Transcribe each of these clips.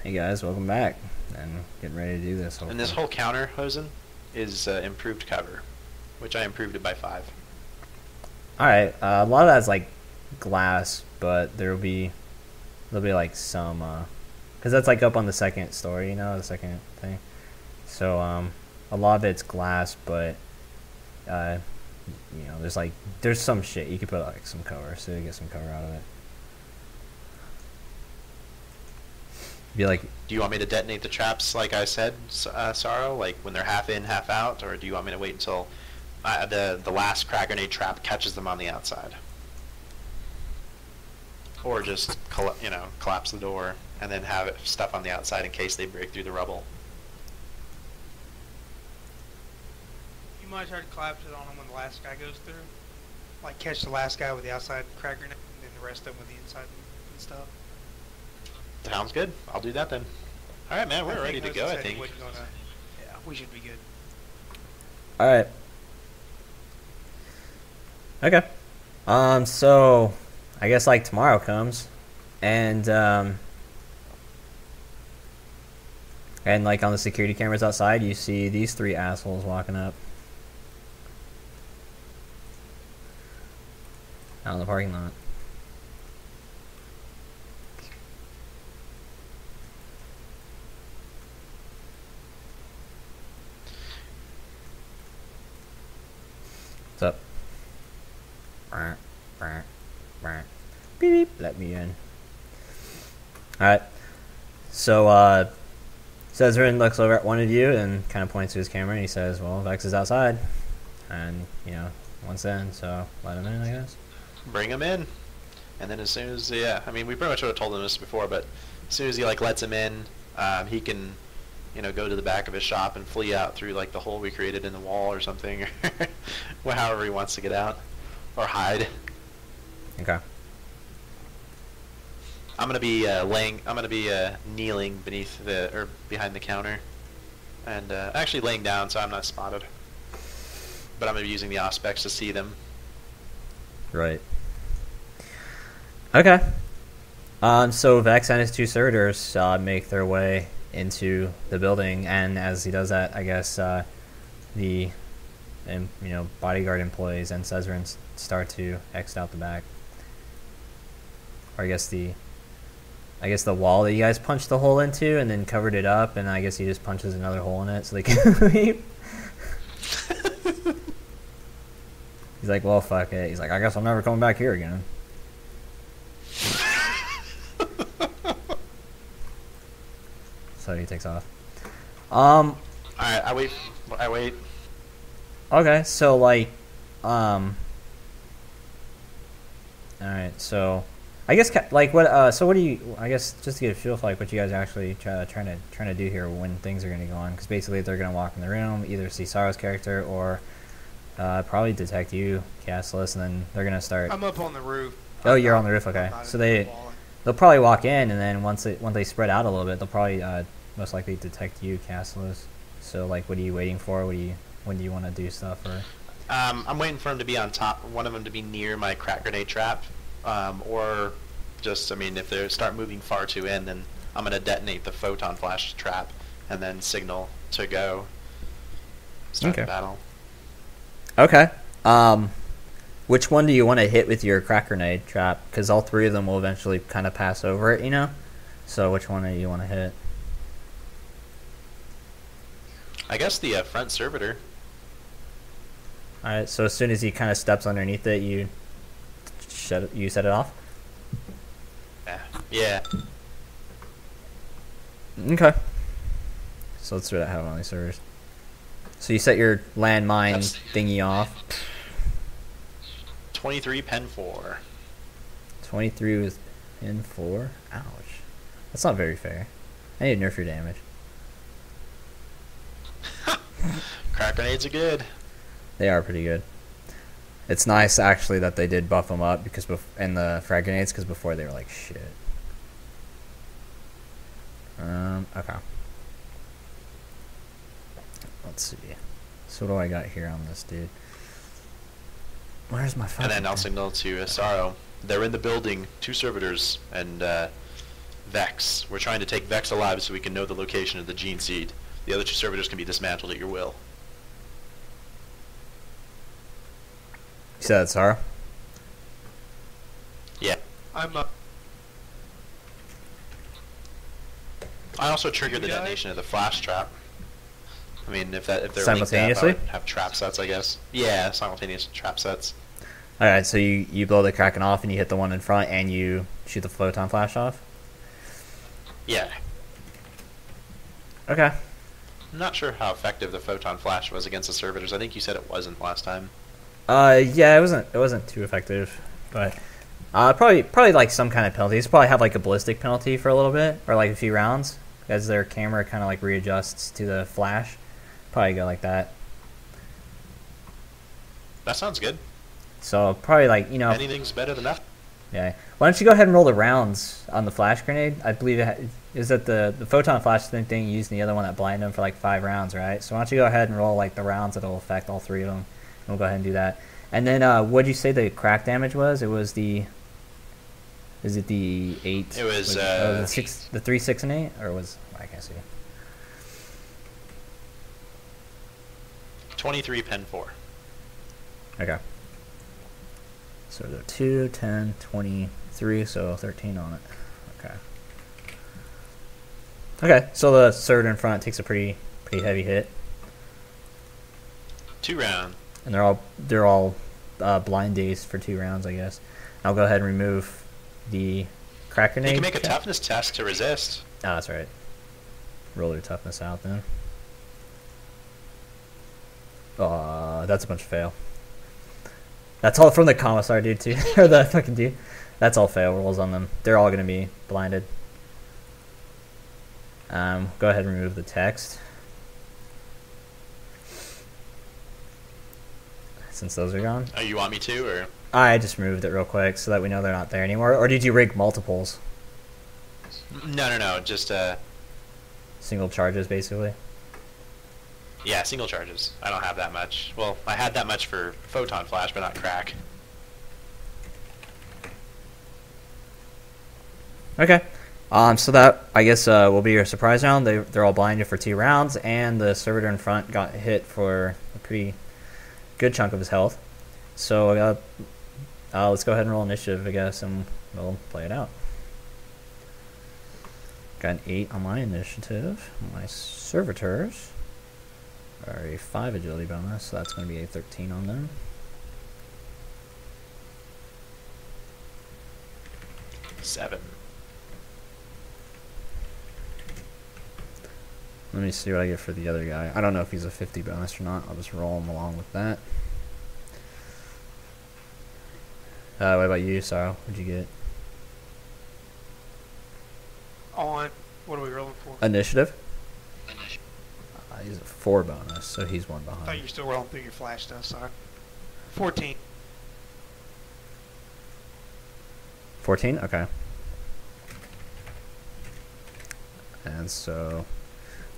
Hey guys, welcome back. And getting ready to do this. And this whole counter, Hosen, is improved cover, which I improved it by 5. Alright, a lot of that's like glass, but there'll be like some, because that's like up on the second story, you know, the second thing. So, a lot of it's glass, but, you know, there's some shit. You could put like some cover, so you get some cover out of it. Be like, Do you want me to detonate the traps like I said, Sorrow, like when they're half in, half out, or do you want me to wait until the last crack grenade trap catches them on the outside? Or just, collapse the door and then have stuff on the outside in case they break through the rubble? You might try to collapse it on them when the last guy goes through. Like catch the last guy with the outside crack grenade and then the rest of them with the inside and stuff. Sounds good. I'll do that then. Alright, man, we're ready to go, I think. Yeah, we should be good. alright. Okay. So, I guess like tomorrow comes, and like on the security cameras outside, you see these 3 assholes walking up out in the parking lot. What's up? Beep, beep, let me in. Alright. So, Cesarin looks over at one of you and kind of points to his camera and he says, well, Vex is outside. And, you know, once in, so let him in, I guess. Bring him in. And then as soon as, yeah, I mean, we pretty much would have told him this before, but as soon as he, like, lets him in, he can, go to the back of his shop and flee out through, like, the hole we created in the wall or something, or however he wants to get out, or hide. Okay. I'm gonna be kneeling beneath or behind the counter, and actually laying down so I'm not spotted. But I'm gonna be using the auspex to see them. Right. Okay. So Vex and his 2 servitors make their way into the building, and as he does that, I guess the bodyguard employees and Cesarin start to exit out the back. Or I guess the wall that you guys punched the hole into and then covered it up, and I guess he just punches another hole in it so they can leave. He's like, well, fuck it. He's like, I guess I'm never coming back here again. So he takes off. Alright, I wait. Okay, so like, alright, so I guess like what? So what do you? I guess just to get a feel for like what you guys are actually trying to do here when things are going to go on, because basically they're going to walk in the room, either see Sarah's character or probably detect you, Cassius, and then they're going to start. I'm up on the roof. Oh, you're on the roof. Okay, so they'll probably walk in, and then once they spread out a little bit, they'll probably most likely detect you, Cassius. So like, what are you waiting for? When do you want to do stuff? Or I'm waiting for him to be on top. One of them to be near my crack grenade trap. Or just, I mean, if they start moving far too in, then I'm going to detonate the photon flash trap and then signal to go. Start the battle. Okay. Which one do you want to hit with your crack grenade trap? Because all 3 of them will eventually kind of pass over it, you know? So which one do you want to hit? I guess the front servitor. Alright, so as soon as he kind of steps underneath it, you set it off? Yeah. Okay. So let's see what I have on these servers. So you set your landmine thingy off. 23 pen 4. 23 with pin 4? Ouch. That's not very fair. I need to nerf your damage. Crack grenades are good. They are pretty good. It's nice actually that they did buff them up because in the frag grenades, because before they were like shit. Okay. Let's see. So what do I got here on this dude? Where's my phone? And then I'll signal to Sorrow. They're in the building, 2 servitors, and Vex. We're trying to take Vex alive so we can know the location of the gene seed. The other two servitors can be dismantled at your will. You said that, Sarah? Yeah. I'm up. I also triggered the You got it? detonation of the flash trap. I mean, if they're linked up, I Simultaneously? would have trap sets, I guess. Yeah, simultaneous trap sets. Alright, so you blow the Kraken off and you hit the one in front and you shoot the photon flash off? Yeah. Okay. I'm not sure how effective the photon flash was against the servitors. I think you said it wasn't last time. Yeah, it wasn't too effective, but probably like some kind of penalties. Probably have like a ballistic penalty for a little bit, or like a few rounds, as their camera kind of like readjusts to the flash. Probably go like that. That sounds good. So probably like, you know, Anything's better than that. yeah. Why don't you go ahead and roll the rounds on the flash grenade? I believe is that the photon flash thing you used in the other one that blinded them for like 5 rounds, right? So why don't you go ahead and roll like the rounds that'll affect all 3 of them, and we'll go ahead and do that. And then what did you say the crack damage was? It was the. Is it the 8? It was the 6, the 3, 6, and 8, or was I can't see. 23 pen 4. Okay. So the 2, 10, 23, so 13 on it. Okay. Okay, so the third in front takes a pretty heavy hit, 2 round. and they're all blind dazed for 2 rounds, I guess. I'll go ahead and remove the crack grenade. You can make a check. toughness test to resist. Ah, that's right. Roll your toughness out then. That's a bunch of fail. That's all from the commissar dude too, or the fucking dude. That's all fail rolls on them. They're all gonna be blinded. Go ahead and remove the text. Since those are gone. Oh, you want me to, or? I just removed it real quick so that we know they're not there anymore. Or did you rig multiples? No. Just Single charges, basically? yeah, single charges. I don't have that much. Well, I had that much for photon flash, but not crack. Okay. So that, I guess, will be your surprise round. They're all blinded for 2 rounds, and the servitor in front got hit for a pretty good chunk of his health. So let's go ahead and roll initiative, I guess, and we'll play it out. Got an 8 on my initiative. My servitors are a 5 agility bonus, so that's going to be a 13 on them. Seven. Let me see what I get for the other guy. I don't know if he's a 50 bonus or not. I'll just roll him along with that. What about you, Sarah? What'd you get? On. What are we rolling for? Initiative? He's a 4 bonus, so he's 1 I thought you behind. were still rolling through your flash stuff, sorry. 14. 14? Okay. And so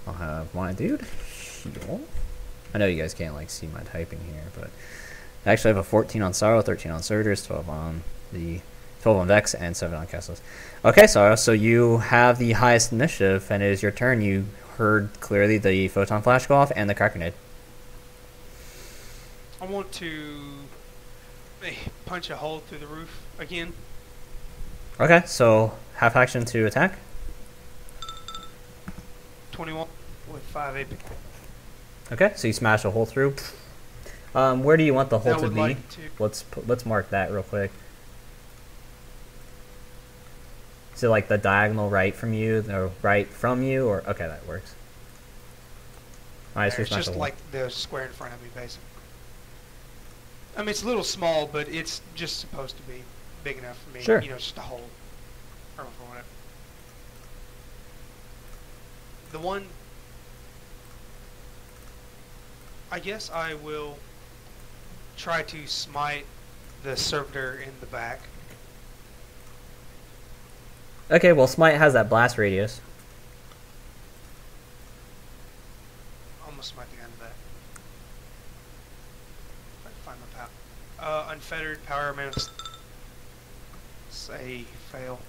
I'll have my dude heal. I know you guys can't like see my typing here, but I actually have a 14 on Sorrow, 13 on Surgers, 12 on Vex, and 7 on Castles. Okay, Sorrow, so you have the highest initiative, and it is your turn. You heard clearly the photon flash go off and the crack grenade. I want to punch a hole through the roof again. Okay, so half action to attack. 21 with 5 AP. Okay, so you smash a hole through. Where do you want the hole I to would be? like to. Let's mark that real quick. Is it like the diagonal right from you, or right from you, or okay, that works. All right, so It's smash just a hole. like the square in front of me, basically. I mean, it's a little small, but it's just supposed to be big enough for me. Sure. You know, just a hole. Or whatever. The one. I guess I will try to smite the servitor in the back. Okay, well, Smite has that blast radius. I'm gonna smite the guy in the back. If I can find my power. Unfettered power minus. Say fail.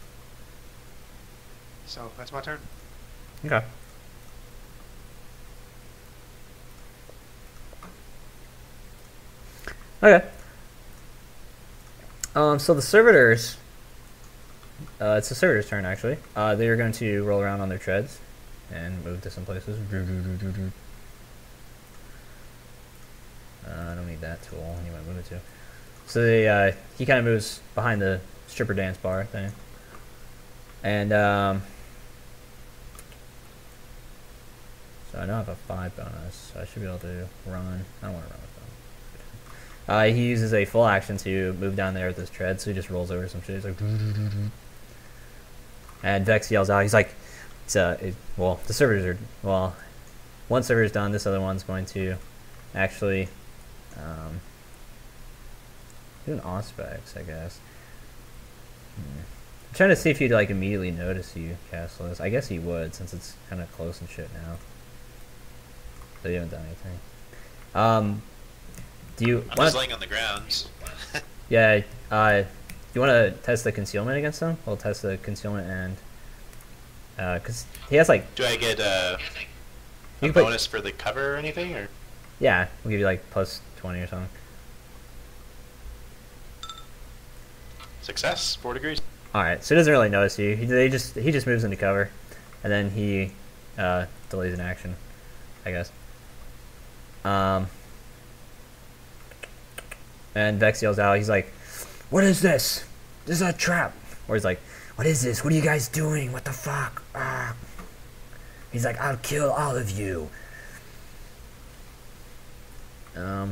So that's my turn. Okay. Okay. So the servitors, it's the servitors' turn actually. They are going to roll around on their treads and move to some places. I don't need that tool. I need to move it to. So they, he kind of moves behind the stripper dance bar thing, and so I know I have a 5 bonus, so I should be able to run. I don't want to run with them. He uses a full action to move down there with his tread, so he just rolls over some shit. He's like, and Vex yells out. He's like, well, the servers are, well, one server's done. This other one's going to actually do an Auspex, I guess. I'm trying to see if he'd like immediately notice you, Castless. I guess he would, since it's kind of close and shit now. So you haven't done anything. Do you? I'm just laying on the ground. Yeah. You want to test the concealment against him? We'll test the concealment and because he has like. Do I get a You can bonus for the cover or anything, or? Yeah, we'll give you like plus 20 or something. Success, 4 degrees. All right, so he doesn't really notice you. He just moves into cover, and then he delays an action, I guess. And Vex yells out. He's like, "What is this? This is a trap." Or he's like, "What is this? What are you guys doing? What the fuck?" Ah. He's like, "I'll kill all of you."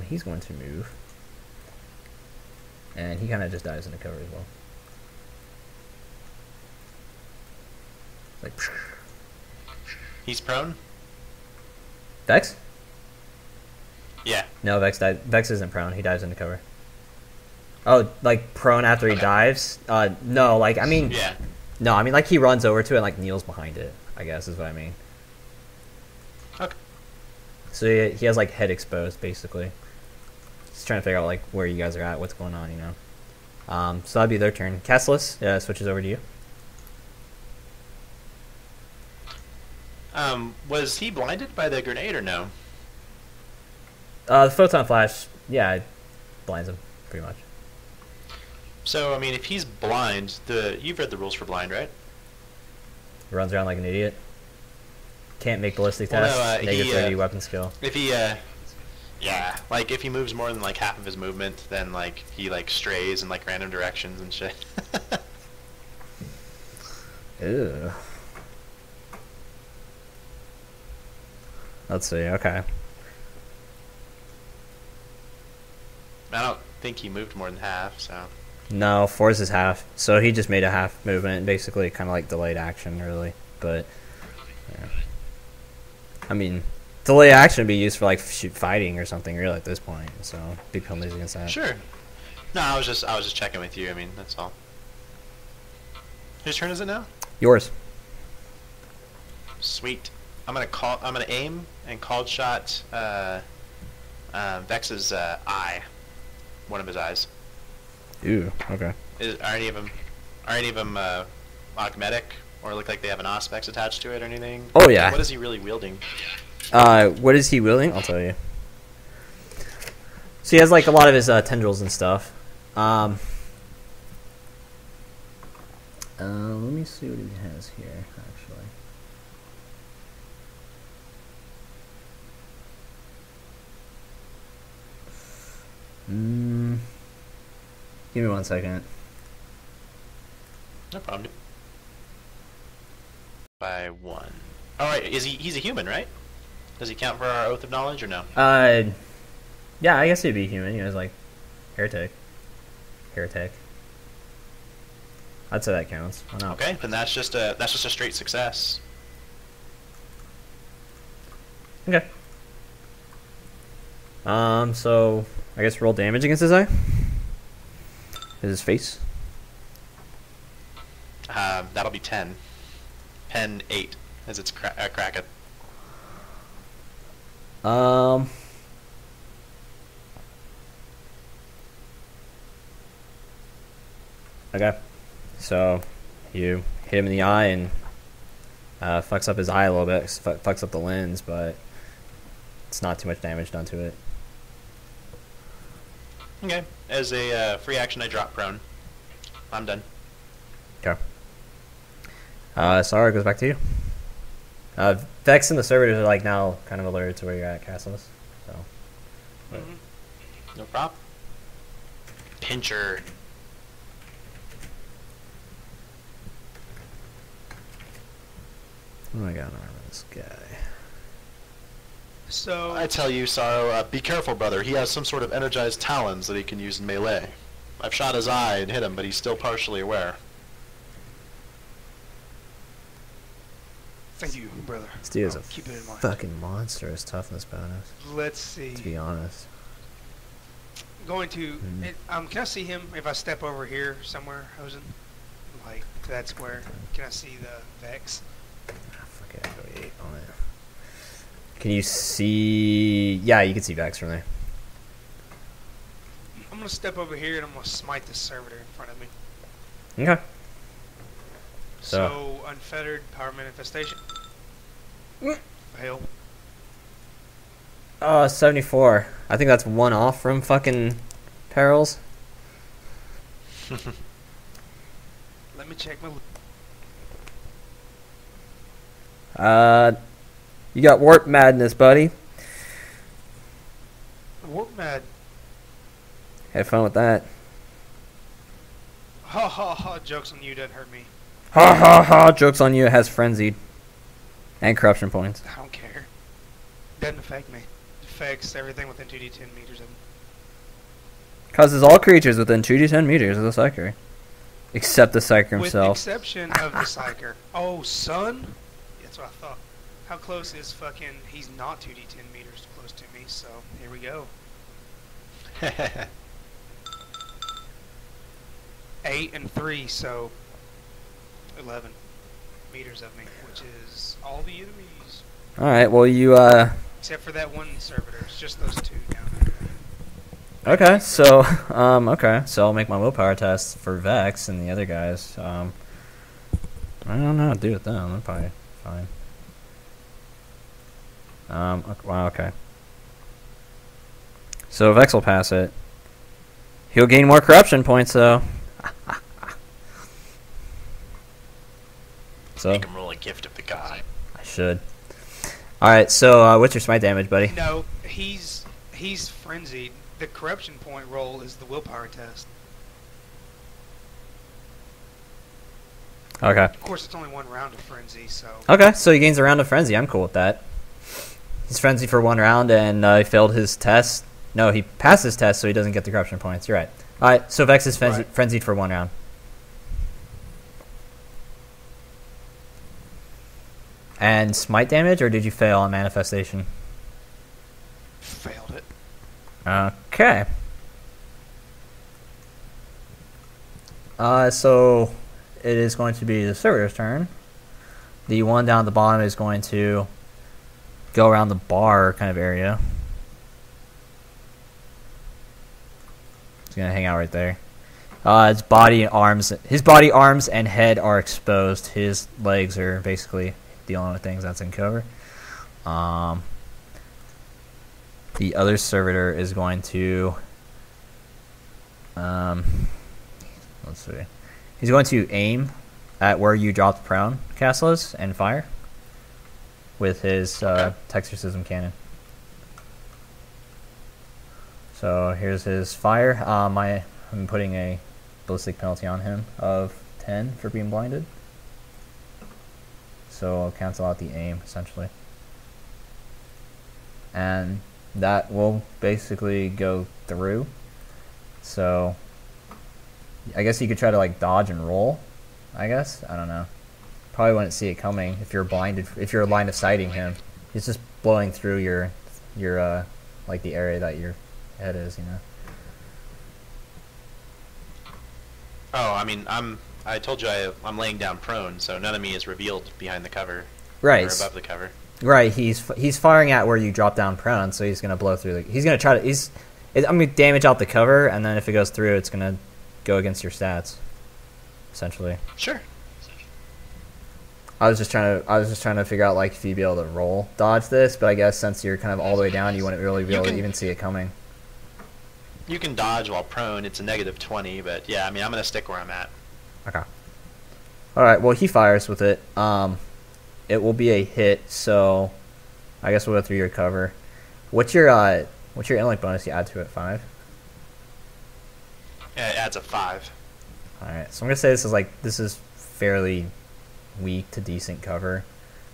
He's going to move, and he kind of just dives into cover as well. Like, He's prone? Vex? Yeah. No, Vex isn't prone. He dives into cover. Oh, like prone after he dives? No, like I mean. Yeah. No, I mean like he runs over to it and like kneels behind it, I guess is what I mean. Okay. So he has like head exposed basically. Just trying to figure out like where you guys are at, what's going on, you know. So that'd be their turn. Castless switches over to you. Was he blinded by the grenade or no? The photon flash, yeah, it blinds him pretty much. So I mean, if he's blind, you've read the rules for blind, right? Runs around like an idiot. Can't make ballistic Well, tests. no, Negative 30 weapon skill. If he, yeah, like if he moves more than like half of his movement, then like he like strays in like random directions and shit. Ew. Let's see. Okay. I don't think he moved more than half, so. No, 4 is his half. So he just made a half movement, basically kind of like delayed action, really. But yeah. I mean, delayed action would be used for like fighting or something, really, at this point. So big penalties against that. Sure. No, I was just checking with you. I mean, that's all. Whose turn is it now? Yours. Sweet. I'm gonna aim and called shot Vex's eye. One of his eyes. Ooh. Okay. Are any of them augmetic or look like they have an auspex attached to it or anything? Oh yeah. What is he really wielding? What is he wielding? I'll tell you. So he has like a lot of his tendrils and stuff. Let me see what he has here, actually. Give me 1 second. No problem. By 1. All right. He's a human, right? Does he count for our oath of knowledge or no? Yeah, I guess he'd be human. He was like heretic. I'd say that counts. Why not? Okay, then that's just a straight success. Okay. So I guess roll damage against his eye. His face. That'll be 10. Pen 8, as it's cracked. Okay. So you hit him in the eye and Fucks up his eye a little bit. Fucks up the lens, but it's not too much damage done to it. Okay. As a free action, I drop prone. I'm done. Okay. Sara, goes back to you. Vex and the servitors are like now kind of alerted to where you're at, Castles. So. No problem. Pincher. What do I got on this guy? So I tell you, Sorrow, be careful, brother. He has some sort of energized talons that he can use in melee. I've shot his eye and hit him, but he's still partially aware. thank you, brother. This dude is I'll a keep it in mind. fucking monstrous toughness bonus, Let's see. to be honest. Going to. Can I see him if I step over here somewhere, Hosen? Like that's where. Can I see the Vex? Fuck it, I go 8 on it. Can you see? Yeah, you can see Vex from there. I'm gonna step over here and I'm gonna smite the servitor in front of me. Okay. So unfettered power manifestation. Fail. 74. I think that's one off from fucking perils. Let me check my. You got warp madness, buddy. Warp mad. Have fun with that. Ha ha ha! Jokes on you doesn't hurt me. Ha ha ha! Joke's on you. It has frenzied and corruption points. I don't care. Doesn't affect me. It affects everything within 2d10 meters of me. Causes all creatures within 2d10 meters of the Psyker. Except the Psyker With himself. exception of the Psyker. Oh, son? That's what I thought. How close is fucking... He's not 2d10 meters close to me, so here we go. 8 and 3, so 11 meters of me, which is all the enemies. Alright, well you, Except for that one servitor. It's just those two down okay, so, okay. So I'll make my willpower test for Vex and the other guys. I don't know what to do with them. They're probably fine. Wow, okay. So Vex will pass it. He'll gain more corruption points, though. So Make him roll a gift of the god. I should. Alright, so what's your smite damage, buddy? No, he's frenzied. The corruption point roll is the willpower test. Okay. Of course, it's only one round of frenzy, so... Okay, so he gains a round of frenzy. I'm cool with that. He's frenzied for 1 round, and he failed his test. No, he passed his test, so he doesn't get the corruption points. You're right. Alright, so Vex is frenzied for 1 round. And smite damage, or did you fail on manifestation? Failed it. Okay. So it is going to be the servitor's turn. The one down at the bottom is going to go around the bar kind of area. It's gonna hang out right there. His body, arms, and head are exposed. His legs are basically the only things that's in cover. The other servitor is going to, let's see. He's going to aim at where you dropped prone, Castles, and fire with his Texorcism cannon. So here's his fire. I'm putting a ballistic penalty on him of 10 for being blinded. So I'll cancel out the aim, essentially. And that will basically go through. So I guess you could try to like dodge and roll, I guess. I don't know. Probably wouldn't see it coming if you're blinded, if you're line of sighting him. He's just blowing through your like the area that your head is, you know. Oh, I mean, I told you I'm laying down prone, so none of me is revealed behind the cover. Right. Or above the cover. Right, he's firing at where you drop down prone, so he's gonna blow through. He's gonna try to. I'm gonna damage out the cover, and then if it goes through, it's gonna go against your stats, essentially. Sure. I was just trying to figure out like if you'd be able to roll dodge this, but I guess since you're kind of all the way down, you wouldn't really be able to even see it coming. You can dodge while prone. It's a -20, but yeah, I mean, I'm gonna stick where I'm at. Okay. All right. Well, he fires with it. It will be a hit. So, I guess we'll go through your cover. What's your intellect bonus you add to it? 5. Yeah, it adds a 5. All right. So I'm gonna say this is fairly weak to decent cover.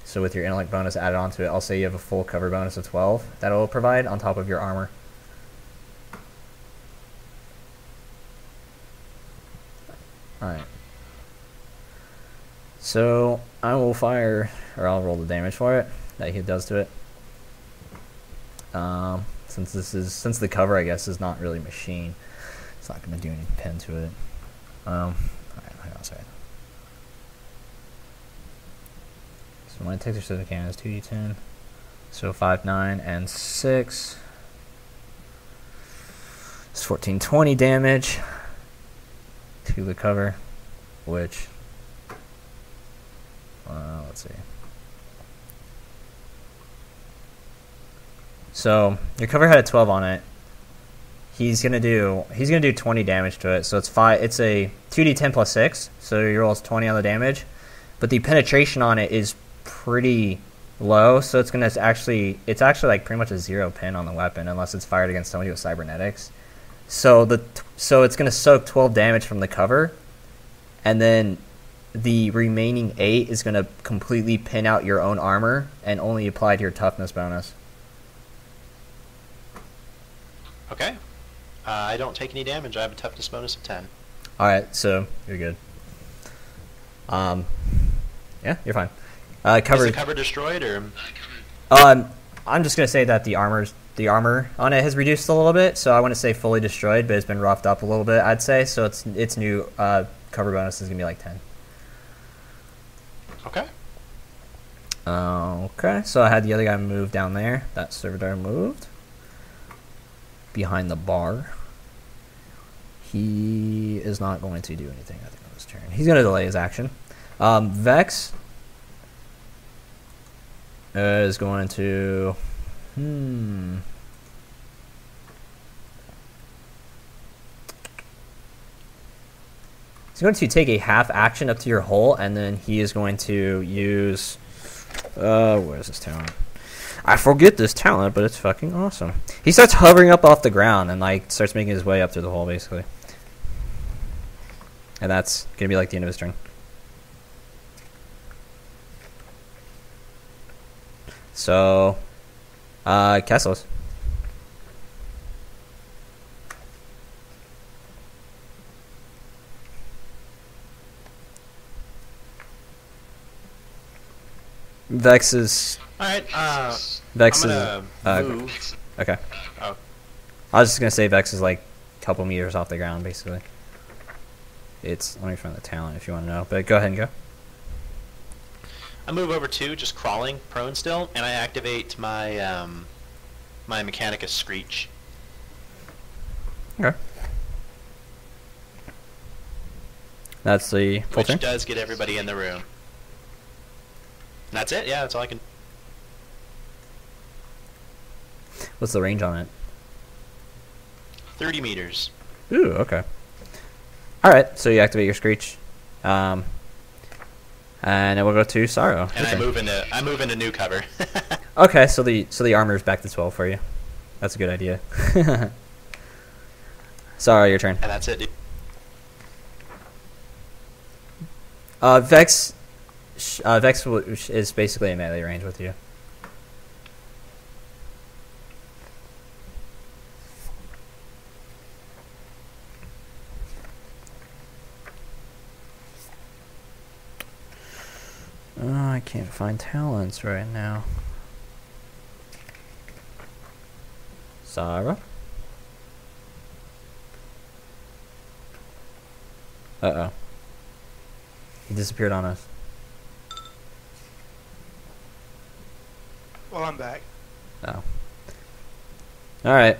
So with your intellect bonus added onto it, I'll say you have a full cover bonus of 12 that will provide on top of your armor. Alright. So I will fire, or I'll roll the damage for it that he does to it. Since the cover I guess is not really machine, it's not going to do any pen to it. Alright, hang on a second. So when I take the specific cannon, it's 2d10. So 5, 9, and 6. It's 14, 20 damage to the cover, which, let's see. So your cover had a 12 on it. He's gonna do 20 damage to it. So it's a 2d10 plus 6. So your roll is 20 on the damage, but the penetration on it is pretty low. So it's actually like pretty much a 0 pin on the weapon unless it's fired against somebody with cybernetics. So it's going to soak 12 damage from the cover, and then the remaining 8 is going to completely pin out your own armor and only apply to your toughness bonus. Okay. I don't take any damage. I have a toughness bonus of 10. Alright, so you're good. Yeah, you're fine. Cover, is the cover destroyed, or? I'm just going to say that the armor on it has reduced a little bit, so I wouldn't say fully destroyed, but it's been roughed up a little bit, I'd say. So its new cover bonus is gonna be like 10. Okay. Okay, so I had the other guy move down there. That servitor moved behind the bar. He is not going to do anything, I think, on this turn. He's going to delay his action. Vex is going to... He's going to take a half action up to your hole, and then he is going to use... where's this talent? I forget this talent, but it's fucking awesome. He starts hovering up off the ground and like starts making his way up through the hole, basically. And that's going to be like the end of his turn. So, Kessels. Vex is... Alright, Vex I'm is... gonna move. Okay. Oh. I was just going to say Vex is like a couple meters off the ground, basically. Let me find the talent if you want to know. But go ahead and go. I move over 2, just crawling, prone still, and I activate my my Mechanicus Screech. Okay. That's the full turn? Which does get everybody in the room. That's it? Yeah, that's all I can... What's the range on it? 30 meters. Ooh, okay. Alright, so you activate your Screech. And then we'll go to Sorrow. And Okay. I move into new cover. Okay, so the armor is back to 12 for you. That's a good idea. Sorrow, your turn. And that's it, dude. Vex is basically a melee range with you. I can't find talents right now. Sarah? Uh-oh. He disappeared on us. Well, I'm back. Oh. Alright.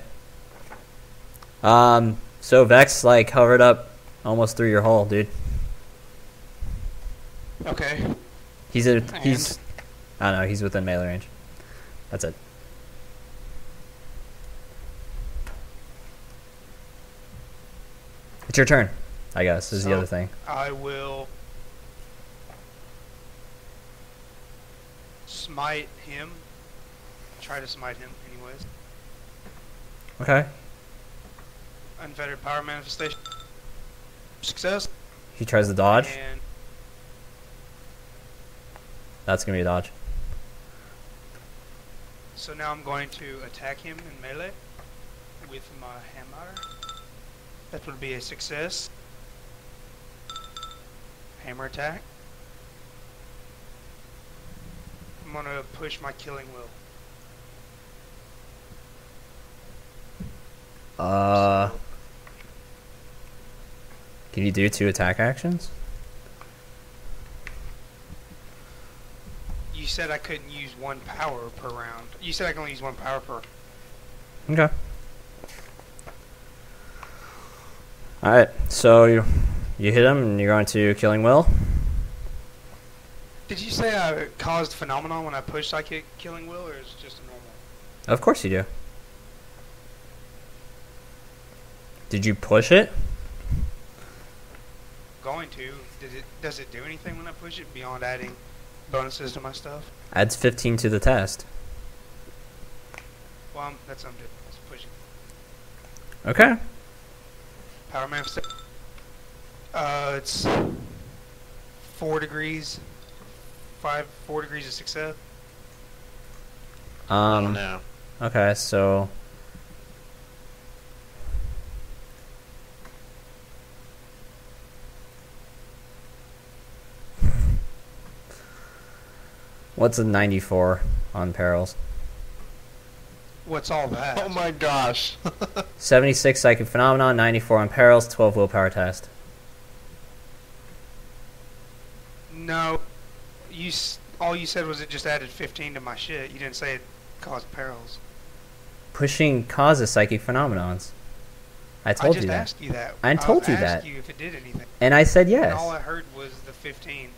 So Vex, like, hovered up almost through your hole, dude. Okay. He's I don't know. He's within melee range. That's it. It's your turn, I guess, is the other thing. I will smite him. Try to smite him, anyways. Okay. Unfettered power manifestation. Success. He tries to dodge. And That's going to be a dodge. so now I'm going to attack him in melee with my hammer. That would be a success. Hammer attack. I'm gonna push my killing will. Can you do 2 attack actions? You said I couldn't use 1 power per round. You said I can only use 1 power per. Okay. Alright, so you hit him and you're going to Killing Will. Did you say I caused phenomenon when I pushed psychic killing will, or is it just a normal? Of course you do. Did you push it? Going to. Does it do anything when I push it beyond adding bonuses to my stuff? Adds 15 to the test. Well, that's something different. It's pushing. Okay. Power manifestation. It's 4 degrees. 4 degrees of success. I don't know. Okay, so what's a 94 on perils? What's all that? Oh my gosh. 76 psychic phenomenon, 94 on perils, 12 willpower test. No, all you said was it just added 15 to my shit. You didn't say it caused perils. Pushing causes psychic phenomenons. I told you that. I just asked you that. I told you asked that. you if it did anything. And I said yes. And all I heard was the 15.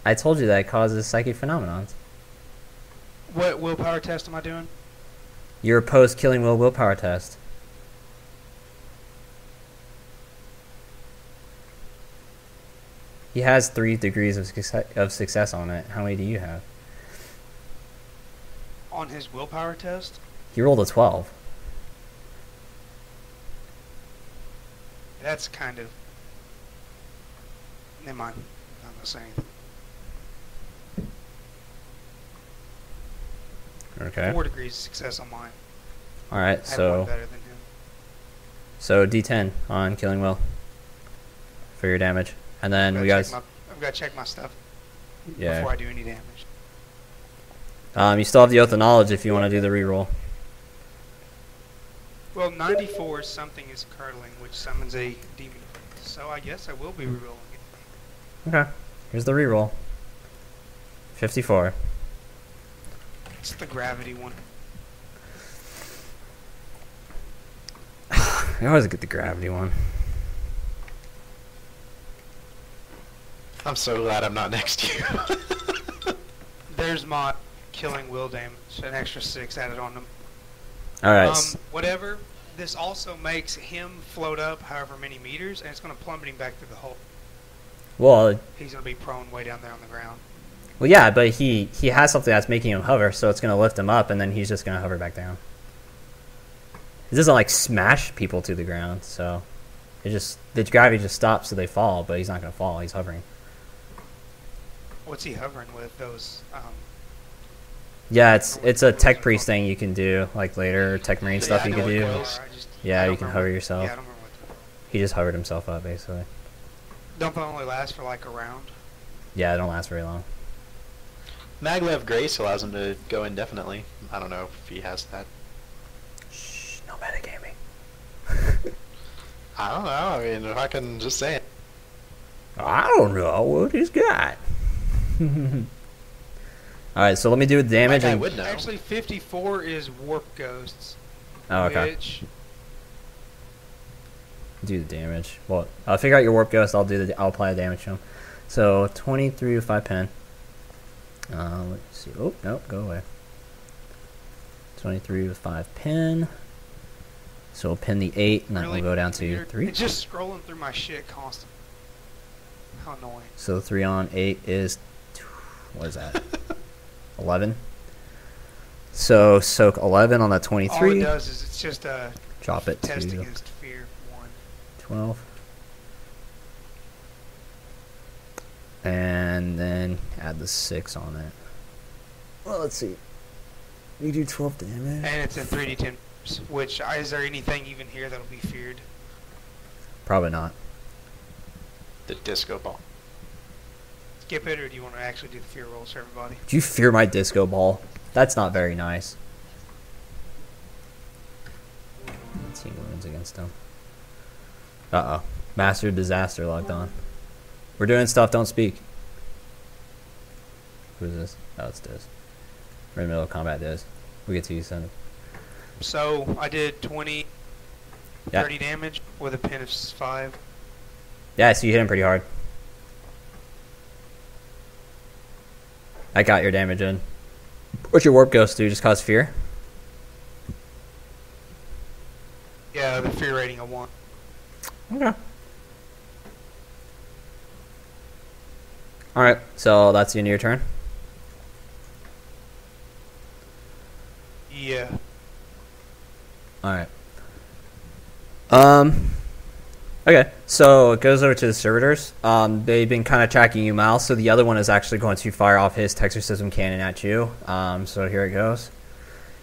I told you that it causes psychic phenomenons. What willpower test am I doing? Your opposed Killing Will willpower test. He has 3 degrees of success on it. How many do you have? On his willpower test? He rolled a 12. That's kind of... Never mind. I'm not going to say anything. Okay. 4 degrees of success on mine. Alright, I have one so better than him. D10 on Killing Will for your damage. And then I've we got got... to check my stuff Yeah. before I do any damage. You still have the Oath of Knowledge if you want to do the reroll. Well, 94 something is curdling, which summons a demon. So I guess I will be rerolling it. Okay. Here's the reroll. 54. It's the gravity one. I always get the gravity one. I'm so glad I'm not next to you. There's my killing will damage. An extra 6 added on them. Alright. Whatever. This also makes him float up however many meters, and it's going to plummet him back through the hole. Well, He's going to be prone way down there on the ground. Well, yeah, but he has something that's making him hover, so it's going to lift him up, and then he's just going to hover back down. It doesn't, like, smash people to the ground, so... the gravity just stops so they fall, but he's not going to fall, he's hovering. What's he hovering with? Those, Yeah, it's a tech priest thing you can do, like, later, or tech marine stuff I you know can what do. those- Yeah, you can hover yourself. Yeah, I don't remember what. He just hovered himself up, basically. Don't they only last for like a round? Yeah, it don't last very long. Maglev Grace allows him to go indefinitely. I don't know if he has that. Shh, no metagaming. I don't know. I mean, if I can just say it. I don't know what he's got. Alright, so let me do the damage. I And... would know. Actually, 54 is warp ghosts. Oh, okay. Which Do the damage. Well, I'll figure out your warp ghost. I'll apply the damage to him. So 23 with 5 pin. Let's see. Oh, nope, go away. 23 with 5 pin. So we'll pin the 8, and then Really? we'll go down to 3. It's just scrolling through my shit constantly. How annoying. So 3 on 8 is, what is that? 11. So soak 11 on that 23. All it does is it's just a Drop it test to against fear 1. 12. And then add the 6 on it. Well, let's see. You do 12 damage. And it's a 3d10, which, is there anything even here that'll be feared? Probably not. The disco ball. Skip it, or do you want to actually do the fear rolls for everybody? Do you fear my disco ball? That's not very nice. 18 wounds against him. Uh-oh. Master Disaster logged on. We're doing stuff, don't speak. Who's this? Oh, it's Diz. We're in the middle of combat, Diz. We get to you soon. So, I did 20, Yeah. 30 damage with a pin of 5. Yeah, so you hit him pretty hard. I got your damage in. What's your warp ghost do? Just cause fear? Yeah, the fear rating of 1. Okay. Alright, so that's the end of your turn. Yeah. Alright. Okay, so it goes over to the servitors. They've been kind of tracking you, Mal, so the other one is actually going to fire off his Texorcism cannon at you. So here it goes.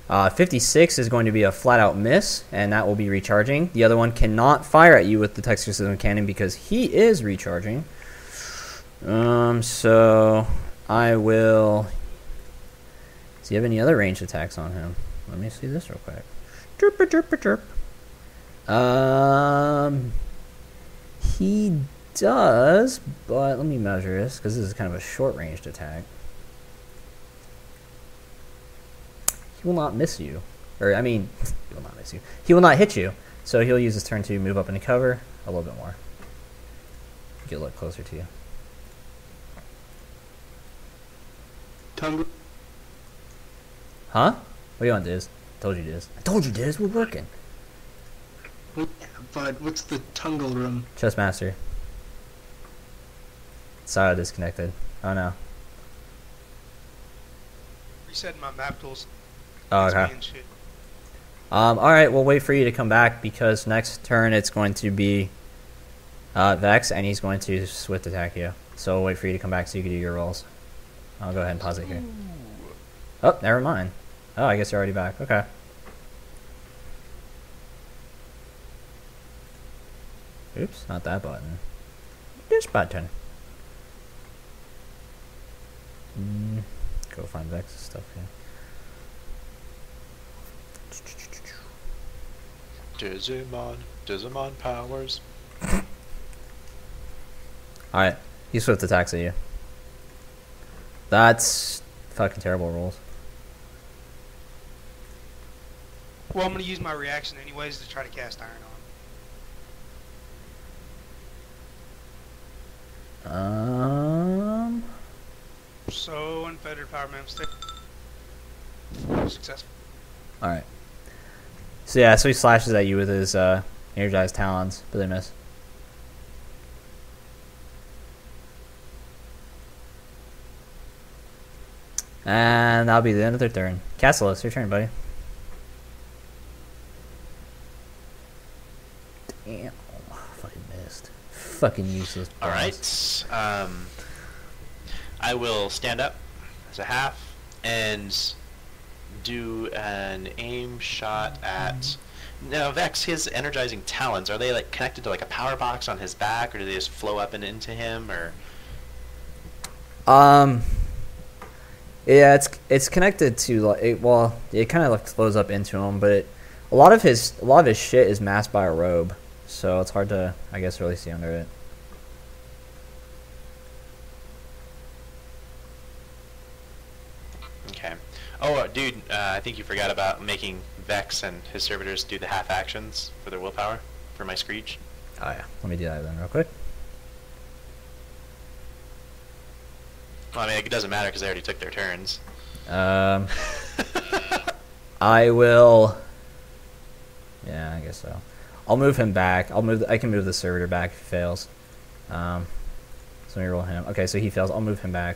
56 is going to be a flat-out miss, and that will be recharging. The other one cannot fire at you with the Texorcism cannon because he is recharging. So I will... Does he have any other ranged attacks on him? Let me see this real quick. Chirp, chirp, chirp. He does, but let me measure this because this is kind of a short-ranged attack. He will not miss you, or I mean, he will not miss you. He will not hit you, so he'll use his turn to move up into cover a little bit more. Get a little closer to you. Tongue. Huh? What do you want, Diz? Told you, Diz. I told you, Diz. We're working. But what's the Tungle room? Chessmaster. Sorry, disconnected. Oh no. Resetting my map tools. Oh, It's okay. being shit. Alright, we'll wait for you to come back because next turn it's going to be Vex, and he's going to swift attack you. So we'll wait for you to come back so you can do your rolls. I'll go ahead and pause it here. Oh, never mind. Oh, I guess you're already back. Okay. Oops, not that button. This button. Go find Vex's stuff here. Digimon powers. Alright, he swift attacks at you. That's fucking terrible rolls. Well, I'm going to use my reaction anyways to try to cast Iron on. So, Unfettered Power Stick. Successful. Alright. So yeah, so he slashes at you with his energized talons, but they miss. And that'll be the end of their turn. Castellus, your turn, buddy. Damn. Fucking missed. Fucking useless. Alright. I will stand up as a half and do an aim shot at... Now, Vex, his energizing talons, are they like connected to like a power box on his back, or do they just flow up and into him, or... Yeah, it's connected to like it kind of like flows up into him, but a lot of his shit is masked by a robe, so it's hard to, I guess, really see under it. Okay. Oh, dude, I think you forgot about making Vex and his servitors do the half actions for their willpower for my Screech. Oh yeah, let me do that then real quick. Well, I mean, it doesn't matter because they already took their turns. I will. Yeah, I guess so. I'll move him back. I can move the servitor back if he fails. So let me roll him. Okay, so he fails. I'll move him back.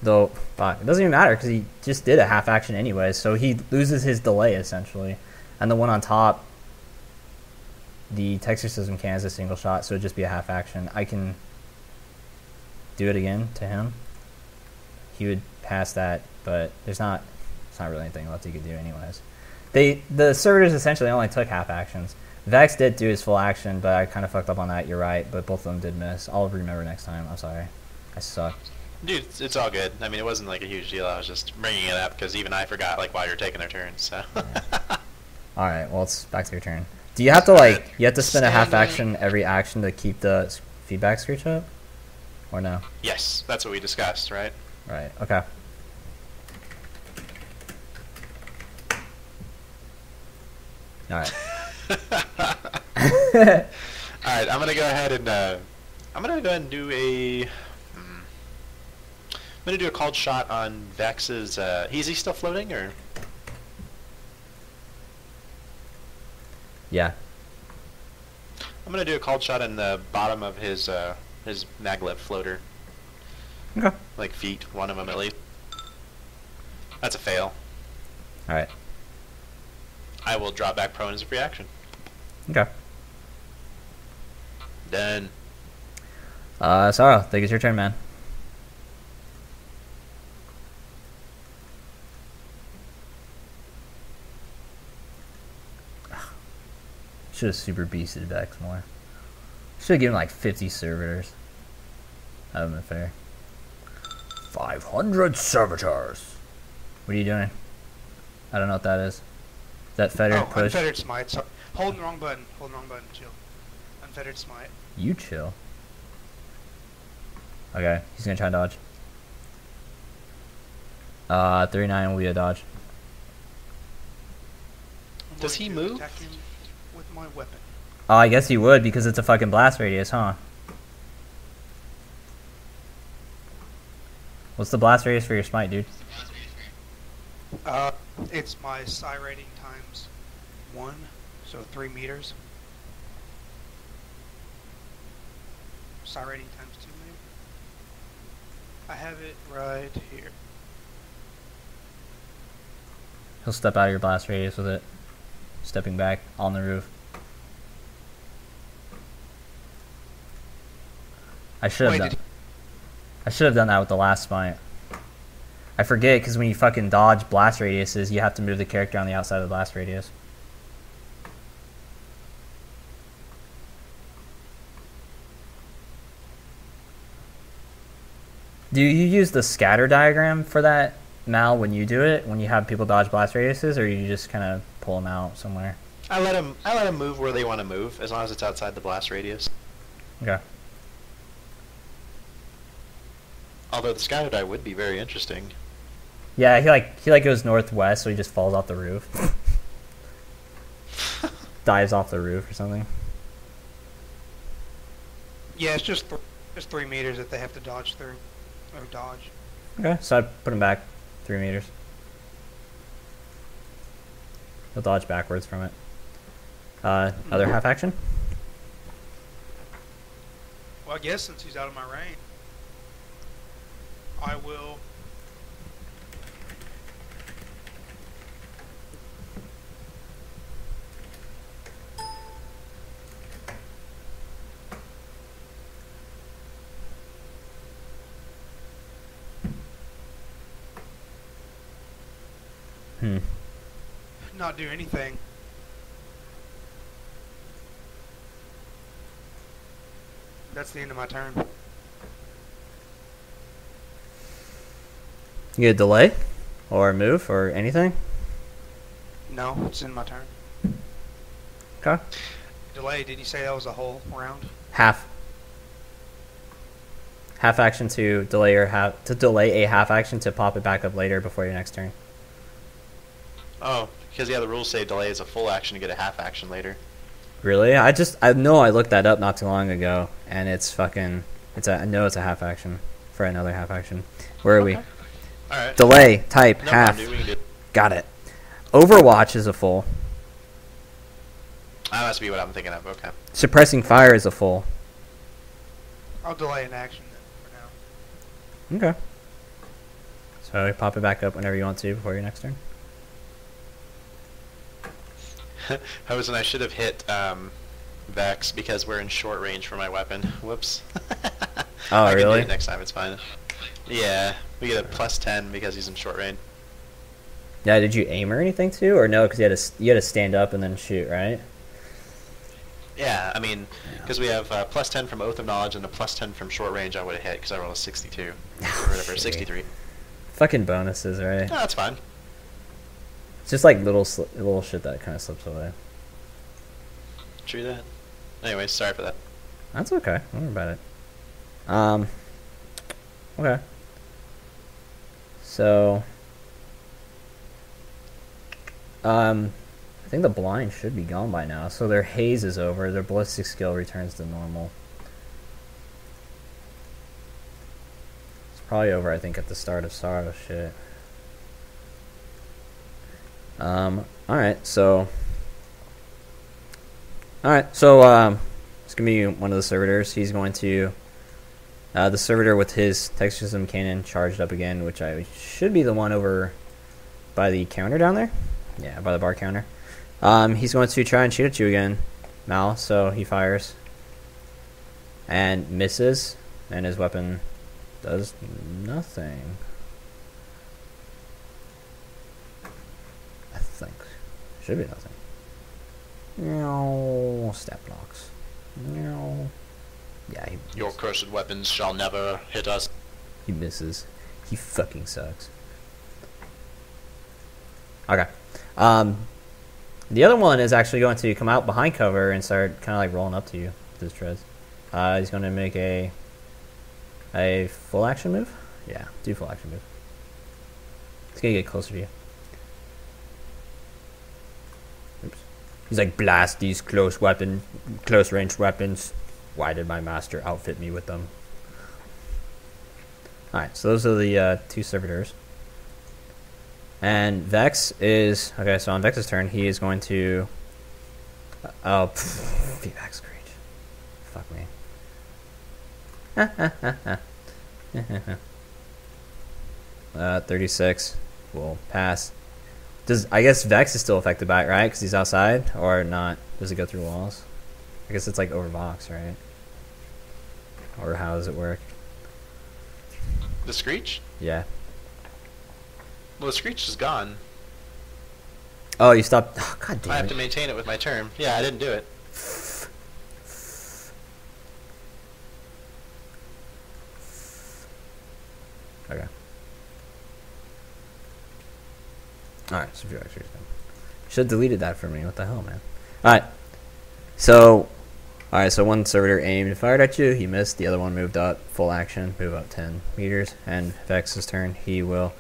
Though, fuck, it doesn't even matter because he just did a half action anyway, so he loses his delay essentially. And the one on top, the texture system can as a single shot, so it'd just be a half action. I can do it again to him. He would pass that, but it's not really anything left he could do anyways. The servitors essentially only took half actions. Vex did do his full action, but I kind of fucked up on that. You're right, but both of them did miss. I'll remember next time. I'm sorry. I suck. Dude, it's all good. I mean, it wasn't like a huge deal. I was just bringing it up because even I forgot like while you're taking their turns. So. All right. Well, it's back to your turn. Do you have to like you have to spend a half action every action to keep the feedback screech up, or no? Yes, that's what we discussed, right? Right. Okay. All right. All right. I'm gonna go ahead and do a. I'm gonna do a called shot on Vex's. Is he still floating or? Yeah. I'm gonna do a called shot on the bottom of his maglev floater. Okay. Like feet, one of them at least. That's a fail. All right. I will drop back prone as a free action. Okay. Done. Sorrow, I think it's your turn, man. Should have super beasted Vex more. Should have given like 50 servitors. That would have been fair. 500 servitors. What are you doing? I don't know what that is. Is that fettered push? Unfettered smite. So, holding the wrong button. Holding the wrong button. Chill. Unfettered smite. You chill. Okay, he's gonna try and dodge. 39 will be a dodge. I'm Does going he to move? attack him with my weapon. Oh, I guess he would because it's a fucking blast radius, huh? What's the blast radius for your smite, dude? It's my psi rating times 1, so 3 meters. Psi rating times 2, maybe. I have it right here. He'll step out of your blast radius with it. Stepping back on the roof. I should have done that with the last smite. I forget because when you fucking dodge blast radiuses, you have to move the character on the outside of the blast radius. Do you use the scatter diagram for that, Mal, when you do it? When you have people dodge blast radiuses, or you just kind of pull them out somewhere? I let him move where they want to move as long as it's outside the blast radius. Okay. Although the scatter die would be very interesting. Yeah, he goes northwest, so he just falls off the roof. Dives off the roof or something. Yeah, it's just 3 meters that they have to dodge through. Or dodge. Okay, so I put him back 3 meters. He'll dodge backwards from it. Other half action? Well, I guess since he's out of my range, I will... not do anything. That's the end of my turn. You get a delay? Or move? Or anything? No, it's in my turn. Okay. Delay, did you say that was a whole round? Half. Half action to delay a half action to pop it back up later before your next turn. Oh, because yeah, the rules say delay is a full action to get a half action later. Really? I know I looked that up not too long ago, and it's fucking I know it's a half action for another half action. Where are we? All right. Delay type No half. problem, dude. We can do it. Got it. Overwatch is a full. That must be what I'm thinking of. Okay. Suppressing fire is a full. I'll delay an action then for now. Okay. So you pop it back up whenever you want to before your next turn. I should have hit Vex because we're in short range for my weapon. Whoops. Oh, I can really? do it next time. It's fine. Yeah, we get a +10 because he's in short range. Yeah, did you aim or anything too, or no? Because you had to stand up and then shoot, right? Yeah, I mean, because we have +10 from Oath of Knowledge and a +10 from short range, I would have hit because I rolled a 62 or whatever, Shitty. 63. Fucking bonuses, right? No, that's fine. It's just like little shit that kind of slips away. True that. Anyways, sorry for that. That's okay. Don't worry about it. Okay. So, I think the blind should be gone by now. So their haze is over. Their ballistic skill returns to normal. It's probably over, I think, at the start of Sorrow shit. Alright, so it's gonna be one of the servitors. He's going to the servitor with his Texture System cannon charged up again, which should be the one over by the counter down there. Yeah, by the bar counter. He's going to try and shoot at you again, Mal, so he fires and misses, and his weapon does nothing. I think. Should be nothing. No, stat blocks. No. Yeah, Your cursed weapons shall never hit us. he misses. He fucking sucks. Okay. The other one is actually going to come out behind cover and start kind of like rolling up to you with his treads. He's going to make a full action move. Yeah, do full action move. He's going to get closer to you. Oops. He's like, blast these close range weapons. Why did my master outfit me with them? Alright, so those are the two servitors. And Vex is... Okay, so on Vex's turn, he is going to... feedback screech. Fuck me. 36 will pass. I guess Vex is still affected by it, right? Because he's outside, or not? Does it go through walls? I guess it's like over box, right? Or how does it work? The Screech? Yeah. Well, the Screech is gone. Oh, you stopped. Oh, God damn I have it. to maintain it with my turn. Yeah, I didn't do it. Okay. Alright, so should have deleted that for me. What the hell, man? Alright. So one servitor aimed and fired at you. He missed. The other one moved up. Full action. Move up 10 meters. And Vex's turn. He will...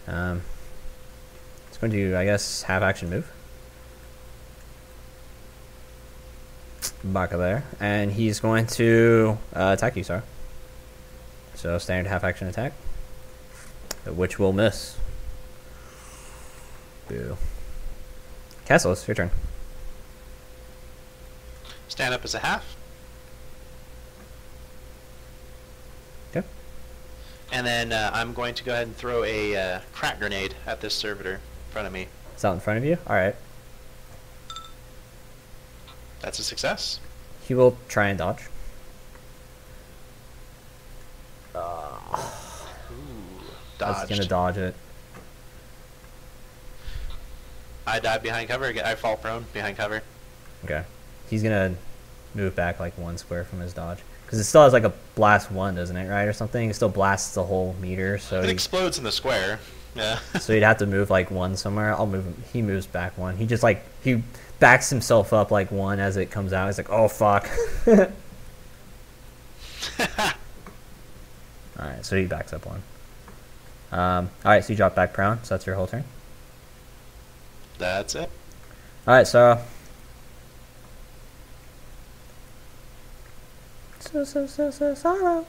it's going to, I guess, half action move. Baka there. And he's going to attack you, sir. So standard half action attack. Which will miss. Boo. Castle, it's your turn. Stand up as a half. Okay. And then I'm going to go ahead and throw a crack grenade at this servitor in front of me. It's out in front of you? Alright. That's a success. He will try and dodge. Ooh, That's dodged. gonna dodge it. I dive behind cover. I fall prone behind cover. Okay. He's gonna move back like 1 square from his dodge. Because it still has like a blast 1, doesn't it, right? Or something? It still blasts the whole meter, so... It explodes in the square. Yeah. So he'd have to move like 1 somewhere. I'll move him. He moves back 1. He just like... He backs himself up like 1 as it comes out. He's like, oh, fuck. Alright, so he backs up 1. Alright, so you drop back prone. So that's your whole turn. That's it. Alright, so Sorrow.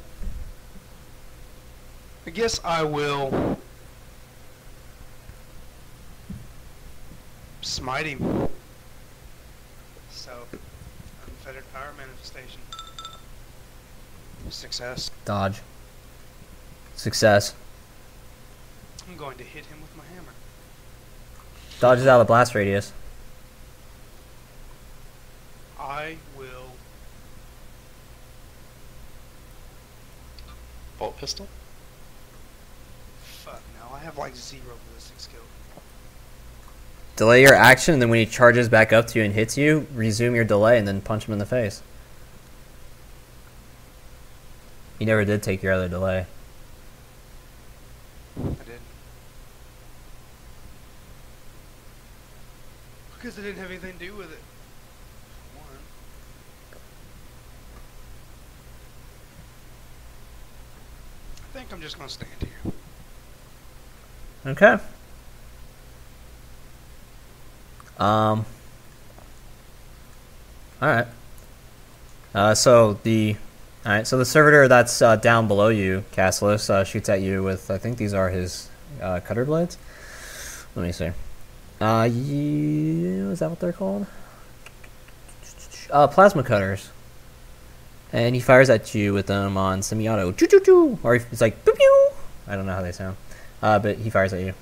I guess I will smite him. So, unfettered power manifestation. Success. Dodge. Success. I'm going to hit him with my hammer. Dodges out of the blast radius. I will. Bolt pistol? Fuck no, I have like 0 ballistic skill. Delay your action, and then when he charges back up to you and hits you, resume your delay and then punch him in the face. You never did take your other delay. I didn't. Because it didn't have anything to do with it. For one. I think I'm just going to stand here. Okay. Alright. So the servitor that's down below you, Cassius, shoots at you with, I think these are his cutter blades. Let me see. Is that what they're called? Plasma cutters. And he fires at you with them on semi-auto. Choo choo choo! Or it's like pew pew! I don't know how they sound. But he fires at you.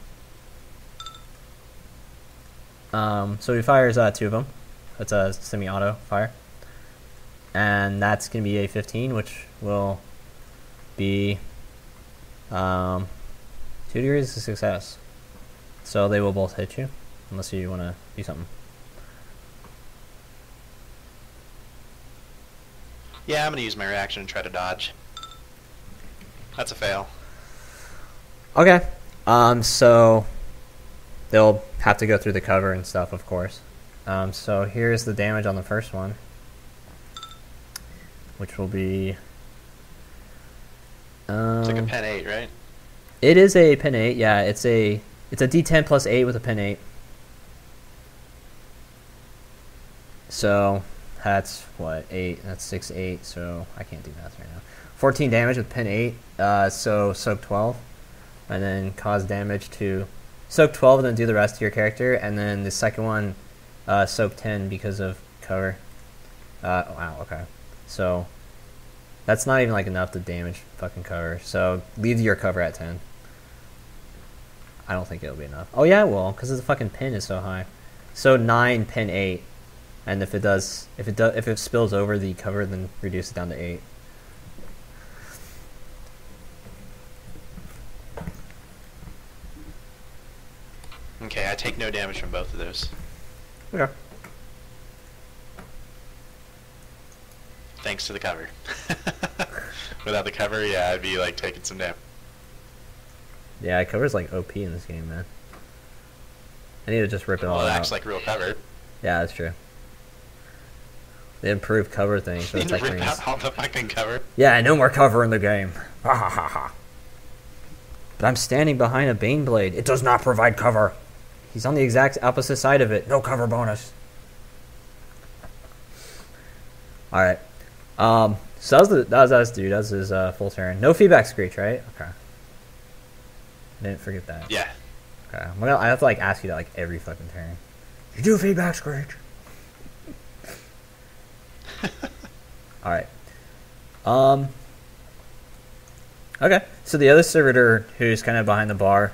So he fires 2 of them. That's a semi-auto fire. And that's going to be a 15, which will be 2 degrees of success. So they will both hit you, unless you want to do something. Yeah, I'm gonna use my reaction and try to dodge. That's a fail. Okay. So they'll have to go through the cover and stuff, of course. So here's the damage on the first one, which will be. It's like a pen 8, right? It is a pen 8. Yeah, it's a D10 plus 8 with a pen 8. So that's what 8. That's 6 8. So I can't do math right now. 14 damage with pen 8. So soak 12, and then cause damage to soak 12, and then do the rest to your character, and then the second one, soak 10 because of cover. Wow. Okay. So that's not even like enough to damage fucking cover. So leave your cover at 10. I don't think it'll be enough. Oh yeah, it will, because the fucking pin is so high. So 9 pin 8, and if it spills over the cover, then reduce it down to 8. Okay, I take no damage from both of those. Okay. Thanks to the cover. Without the cover, yeah, I'd be like taking some damage. Yeah, cover's like OP in this game, man. I need to just rip it all Well, it out. acts like real cover. Yeah, that's true. The improved cover thing. So You need to tech rip rings. out all the fucking cover. Yeah, no more cover in the game. Ha ha ha ha. But I'm standing behind a Bane blade. It does not provide cover. He's on the exact opposite side of it. No cover bonus. Alright. So that was us, dude. That was his full turn. No feedback screech, right? Okay. I didn't forget that. Yeah. Okay. I have to like ask you that like every fucking turn. You do feedback screech. Alright. Okay. So the other servitor who's kind of behind the bar,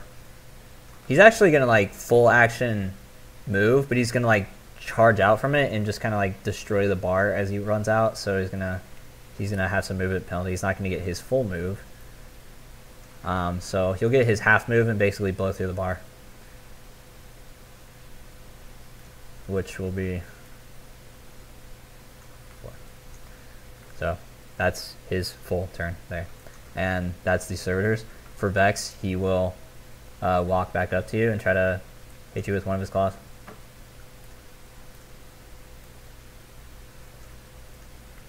he's actually gonna like full action move, but he's gonna like charge out from it and just kind of like destroy the bar as he runs out. So he's gonna have some movement penalty. He's not gonna get his full move. So he'll get his half move and basically blow through the bar, which will be 4. So that's his full turn there, and that's the servitors. For Vex, he will walk back up to you and try to hit you with one of his claws.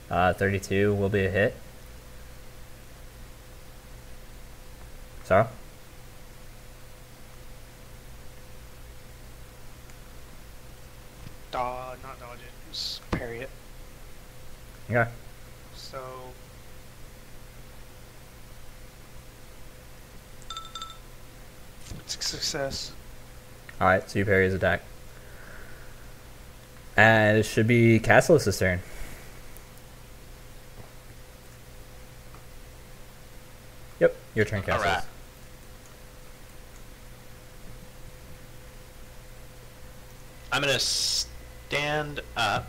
Uh, 32 will be a hit. Sarah? Not dodge it, just parry it. Okay. So It's a success. Alright, so you parry his attack. And it should be Cassius' turn. Yep, your turn, Cassius. Alright. I'm gonna stand up.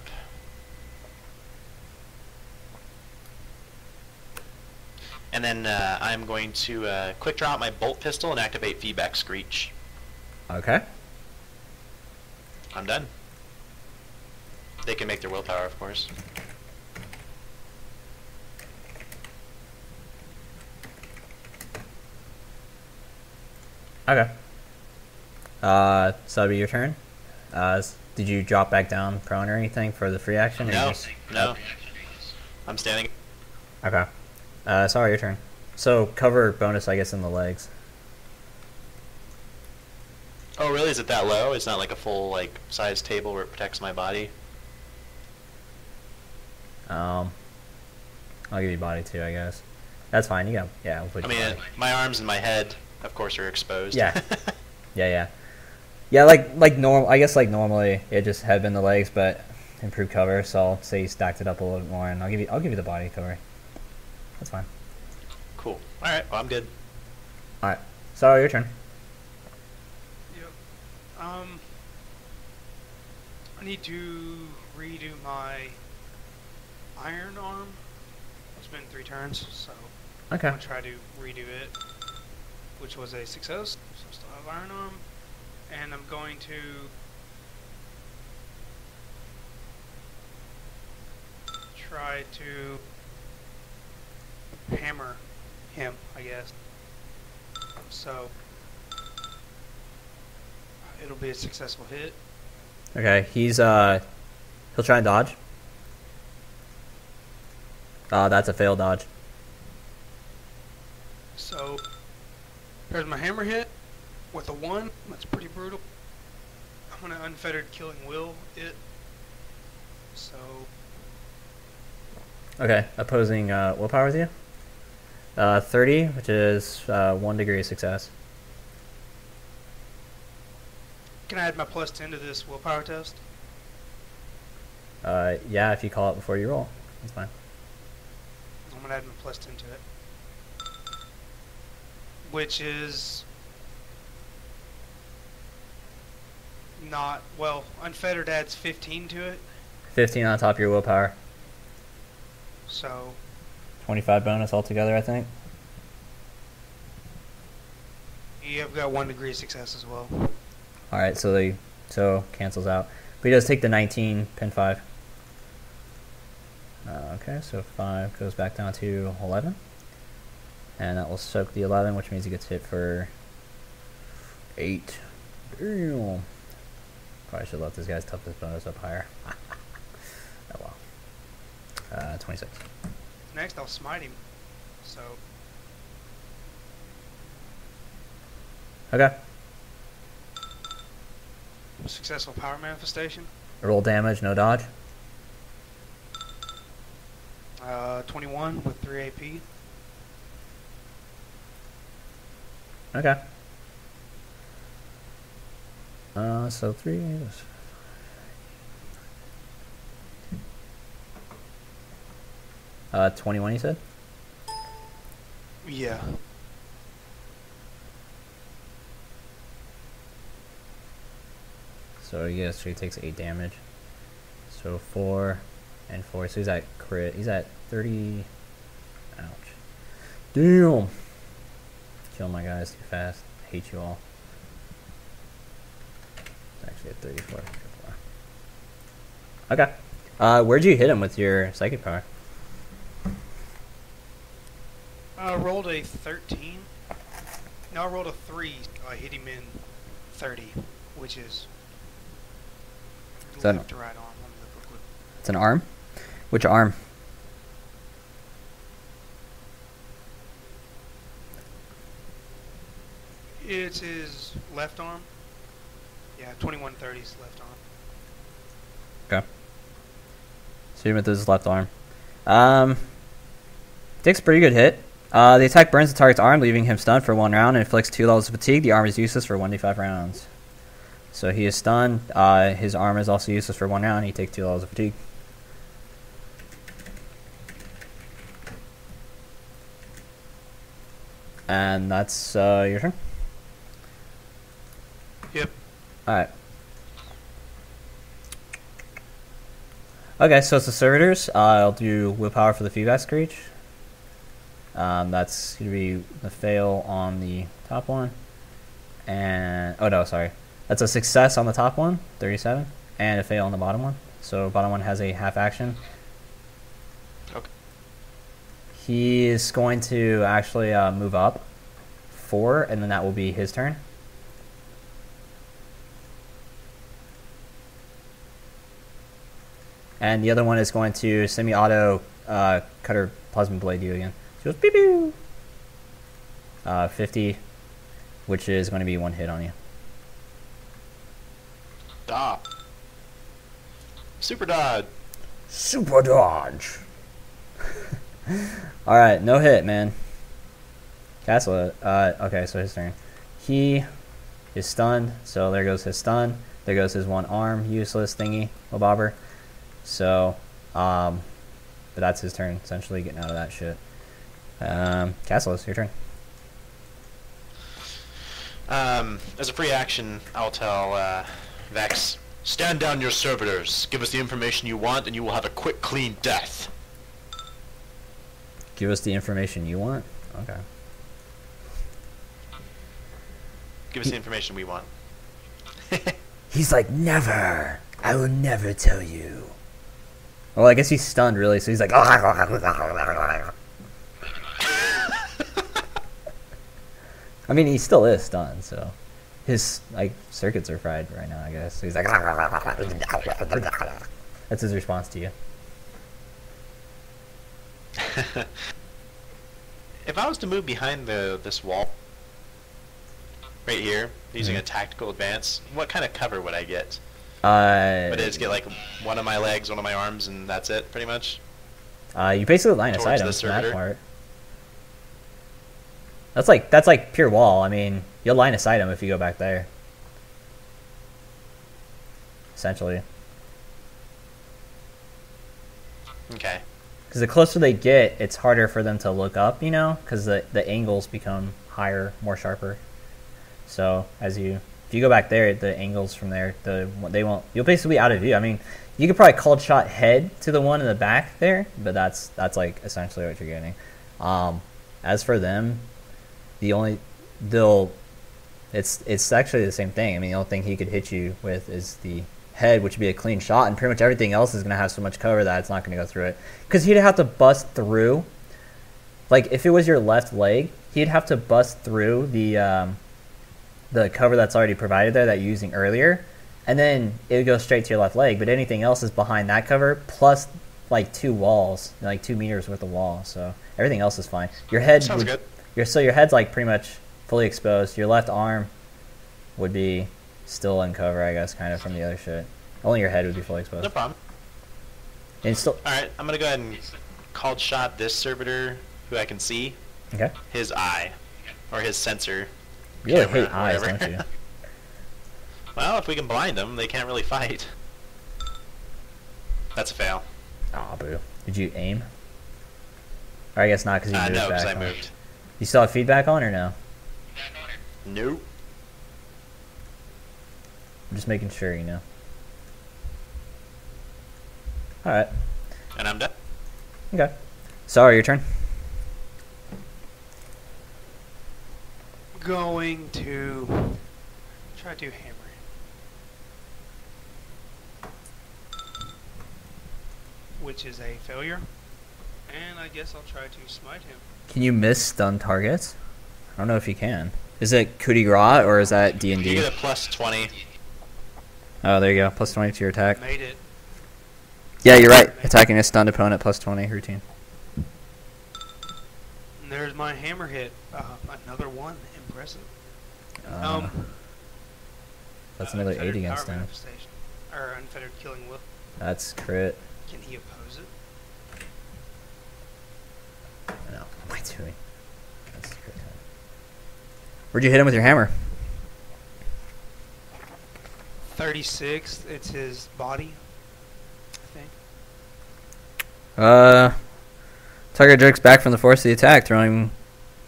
And then I'm going to quick draw out my bolt pistol and activate feedback screech. Okay. I'm done. They can make their willpower, of course. Okay. So that'll be your turn. Did you drop back down prone or anything for the free action? Or No, you just... no. I'm standing. Okay. Sorry, your turn. So cover bonus, I guess, in the legs. Oh, really? Is it that low? It's not like a full like size table where it protects my body? I'll give you body too, I guess. That's fine. You go. Yeah, we'll put I you mean, body. my arms and my head, of course, are exposed. Yeah. Yeah. Like normal. I guess like normally it just had been the legs, but improved cover. So I'll say you stacked it up a little bit more, and I'll give you the body cover. That's fine. Cool. All right. Well, I'm good. All right. So your turn. Yep. I need to redo my iron arm. It's been 3 turns, so Okay. I'm gonna try to redo it, which was a success. So I still have iron arm, and I'm going to try to hammer him, I guess. So it'll be a successful hit. Okay. He'll try and dodge. That's a failed dodge. So there's my hammer hit with a 1. That's pretty brutal. I'm gonna unfettered killing will it. So Okay. Opposing willpower with you. 30, which is 1 degree of success. can I add my +10 to this willpower test? Yeah, if you call it before you roll, that's fine. I'm gonna add my +10 to it, which is not well. Unfettered adds 15 to it, 15 on top of your willpower. so 25 bonus altogether, I think. you have got 1 degree of success as well. All right, so cancels out. But he does take the 19, pin 5. Okay, so 5 goes back down to 11. And that will soak the 11, which means he gets hit for 8. Damn. Probably should let this guy's toughness bonus up higher. Oh well. 26. Next, I'll smite him. So Okay. successful power manifestation. Roll damage, no dodge. 21 with 3 AP. Okay. So 3 is... Uh, 21 you said? Yeah. So yes, he takes 8 damage. So 4 and 4. So he's at crit. He's at 30. Ouch. Damn. Kill my guys too fast. Hate you all. It's actually at 34. Okay. Where'd you hit him with your psychic power? I rolled a 13. No, I rolled a 3. I hit him in 30, which is that left to right arm. Let me look real quick. It's an arm? Which arm? It's his left arm. Yeah, 2130's left arm. Okay. So you went to his left arm. Takes a pretty good hit. The attack burns the target's arm, leaving him stunned for 1 round, and inflicts 2 levels of fatigue. The arm is useless for 1d5 rounds. So he is stunned. His arm is also useless for 1 round. He takes 2 levels of fatigue. And that's your turn. Yep. Alright. Okay, so it's the servitors. I'll do willpower for the feedback screech. That's going to be the fail on the top one. And, oh no, sorry. That's a success on the top one, 37, and a fail on the bottom one. So bottom one has a half action. Okay. He is going to actually move up 4, and then that will be his turn. And the other one is going to semi-auto cutter plasma blade you again. So it goes pew pew. 50, which is going to be 1 hit on you. Stop. Super dodge. Super dodge. All right, no hit, man. Castle. Okay, so his turn. He is stunned, so there goes his stun. There goes his 1 arm, useless thingy, little bobber. So, but that's his turn, essentially, getting out of that shit. Castle, it's your turn. As a free action, I'll tell Vex, stand down your servitors. Give us the information you want, and you will have a quick, clean death. Give us the information you want? Okay. Give us the information we want. He's like, never. I will never tell you. Well, I guess he's stunned, really, so he's like... I mean, he still is stunned, so... His, like, circuits are fried right now, I guess. So he's like... That's his response to you. If I was to move behind this wall, right here, using a tactical advance, what kind of cover would I get? Would I just get like one of my legs, one of my arms, and that's it, pretty much? You basically line of sight Towards him the from that servitor? part. That's like pure wall. I mean, you'll line of sight him if you go back there. Essentially. Okay. Because the closer they get, it's harder for them to look up, you know? Because the angles become higher, more sharper. So, if you go back there, the angles from there, you'll basically be out of view. I mean, you could probably cold shot head to the one in the back there, but that's like essentially what you're getting. As for them, it's actually the same thing. I mean, the only thing he could hit you with is the head, which would be a clean shot, and pretty much everything else is going to have so much cover that it's not going to go through it. Because he'd have to bust through, like if it was your left leg, he'd have to bust through the cover that's already provided there that you're using earlier, and then it would go straight to your left leg, but anything else is behind that cover, plus like 2 walls, like 2 meters worth of wall, so everything else is fine. Your head Sounds good. So your head's like pretty much fully exposed. Your left arm would be still in cover, I guess, kind of from the other shit. Only your head would be fully exposed. No problem. And it's still... Alright, I'm gonna go ahead and cold shot this servitor who I can see. Okay. His eye. Or his sensor. You really camera, hate eyes, whatever. don't you? Well, if we can blind them, they can't really fight. That's a fail. Aw, boo. Did you aim? Or I guess not, because you moved No, back. because I huh? moved. You still have feedback on or no? Nope. I'm just making sure, you know. Alright. And I'm done. Okay. Sorry, your turn. Going to try to hammer him, which is a failure. And I guess I'll try to smite him. Can you miss stun targets? I don't know if you can. Is it coup de grace or is that You D&D? get a plus 20. Oh, there you go. Plus 20 to your attack. Made it. Yeah, you're right. Attacking a stunned opponent plus 20 routine. And there's my hammer hit. Another one. Impressive. That's another 8 Unfettered against power him. manifestation. Or unfettered killing will. That's crit. Can he oppose it? No, what am I doing? That's a good time. Where'd you hit him with your hammer? 36. It's his body, I think. Tiger jerks back from the force of the attack, throwing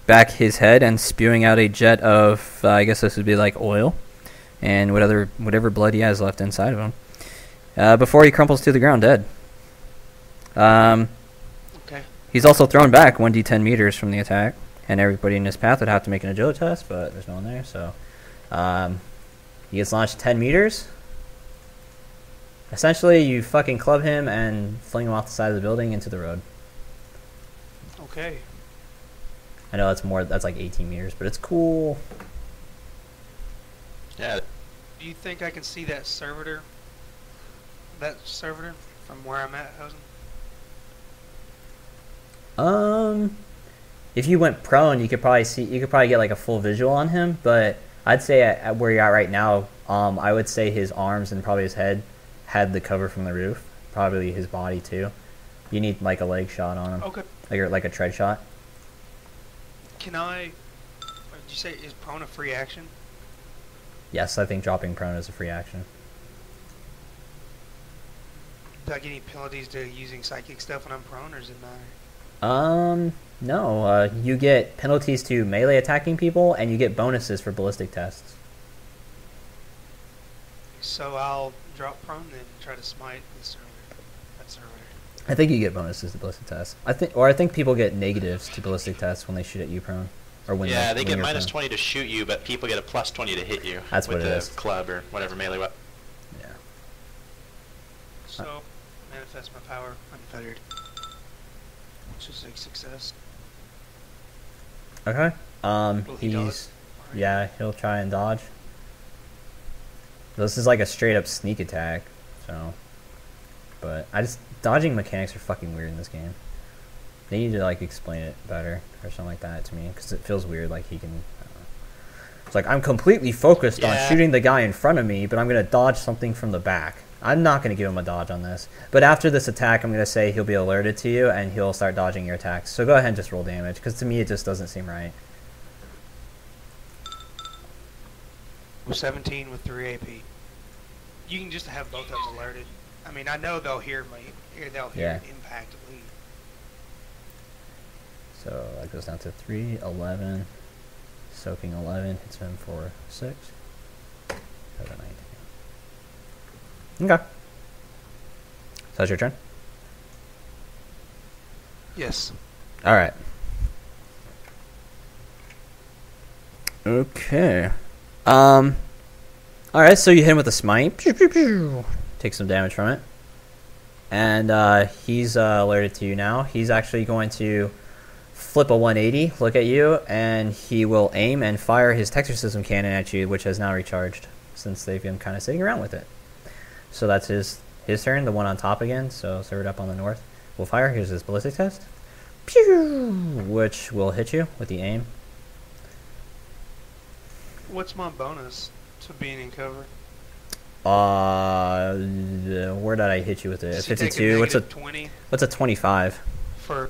back his head and spewing out a jet of, I guess this would be like oil, and whatever blood he has left inside of him. Before he crumples to the ground dead. Okay. He's also thrown back 1d10 meters from the attack, and everybody in his path would have to make an agility test, but there's no one there, so he gets launched 10 meters. Essentially, you fucking club him and fling him off the side of the building into the road. Okay. I know that's like 18 meters, but it's cool. Yeah. Do you think I can see that servitor? That servitor from where I'm at, Hosen? If you went prone, you could probably get like a full visual on him, but I'd say at where you're at right now, I would say his arms and probably his head had the cover from the roof. Probably his body too. You need like a leg shot on him. Okay. Like a tread shot. Can I? Did you say is prone a free action? Yes, I think dropping prone is a free action. Do I get any penalties to using psychic stuff when I'm prone, or does it matter? No. You get penalties to melee attacking people, and you get bonuses for ballistic tests. So I'll drop prone then try to smite the servitor. That servitor. I think you get bonuses to ballistic tests. I think people get negatives to ballistic tests when they shoot at you prone, or when Yeah, they when get you're minus prone. 20 to shoot you, but people get a plus 20 to hit you. That's with what it the is. club or whatever melee weapon. Yeah. So manifest my power unfettered, which is a success. Okay. Will he dodge? Yeah, he'll try and dodge. This is like a straight up sneak attack, so. But dodging mechanics are fucking weird in this game. They need to like explain it better or something like that to me, because it feels weird. Like he can. I don't know. It's like I'm completely focused on shooting the guy in front of me, but I'm gonna dodge something from the back. I'm not gonna give him a dodge on this. But after this attack, I'm gonna say he'll be alerted to you and he'll start dodging your attacks. So go ahead and just roll damage, because to me it just doesn't seem right. 17 with 3 AP. You can just have both of them alerted. I mean, I know they'll hear me. They'll hear an impact at least. So that goes down to 3, 11. Soaking 11 hits him for 6. 7, 19. Okay. So that's your turn? Yes. Alright. Okay. Alright, so you hit him with a smite. Pew, pew, pew. Take some damage from it. And he's alerted to you now. He's actually going to flip a 180, look at you, and he will aim and fire his Texture System cannon at you, which has now recharged since they've been kind of sitting around with it. So that's his turn, the one on top again, so serve it up on the north. We'll fire. Here's his ballistic test. Pew! Which will hit you with the aim. What's my bonus to being in cover? Where did I hit you with it? Does he take 52. a 20 What's a 25? for?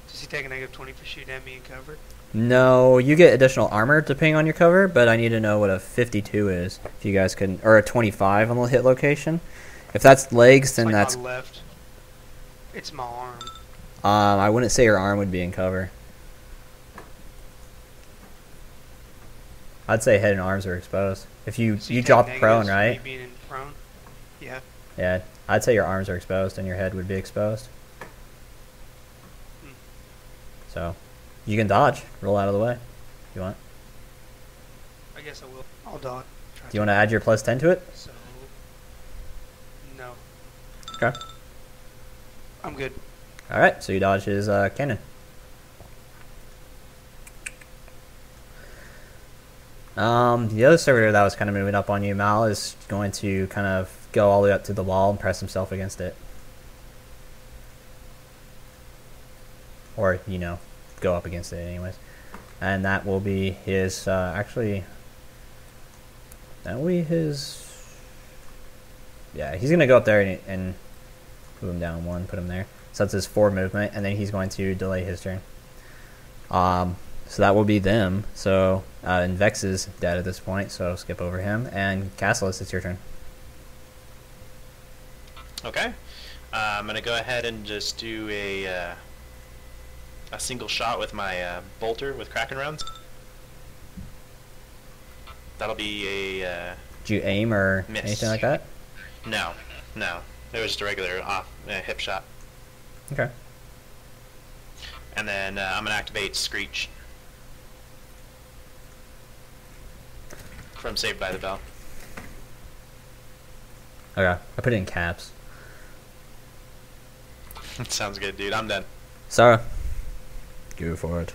Does he take a negative 20 for shooting at me in cover? No, you get additional armor depending on your cover, but I need to know what a 52 is. If you guys can, or a 25 on the hit location. If that's legs, then It's like that's. my left. It's my arm. I wouldn't say your arm would be in cover. I'd say head and arms are exposed. If you So you take drop negatives prone, for right? me being in prone? Yeah. Yeah, I'd say your arms are exposed and your head would be exposed. Hmm. So, you can dodge. Roll out of the way if you want. I guess I will. I'll dodge. Do you want to add your plus 10 to it? So, no. Okay. I'm good. Alright, so you dodge his cannon. The other servitor that was kind of moving up on you, Mal, is going to kind of go all the way up to the wall and press himself against it. Or, you know, go up against it anyways. And that will be his, actually, that will be his, yeah, he's going to go up there and move him down 1, put him there. So that's his 4 movement, and then he's going to delay his turn. So that will be them. So and Vex is dead at this point, so skip over him. And Cassilus, it's your turn. Okay. I'm gonna go ahead and just do a single shot with my bolter with Kraken rounds. That'll be a Did you aim or miss. anything like that? No. It was just a regular hip shot. Okay. And then I'm gonna activate Screech from Saved by the Bell. Okay. I put it in caps. Sounds good, dude. I'm done. Sarah, go for it.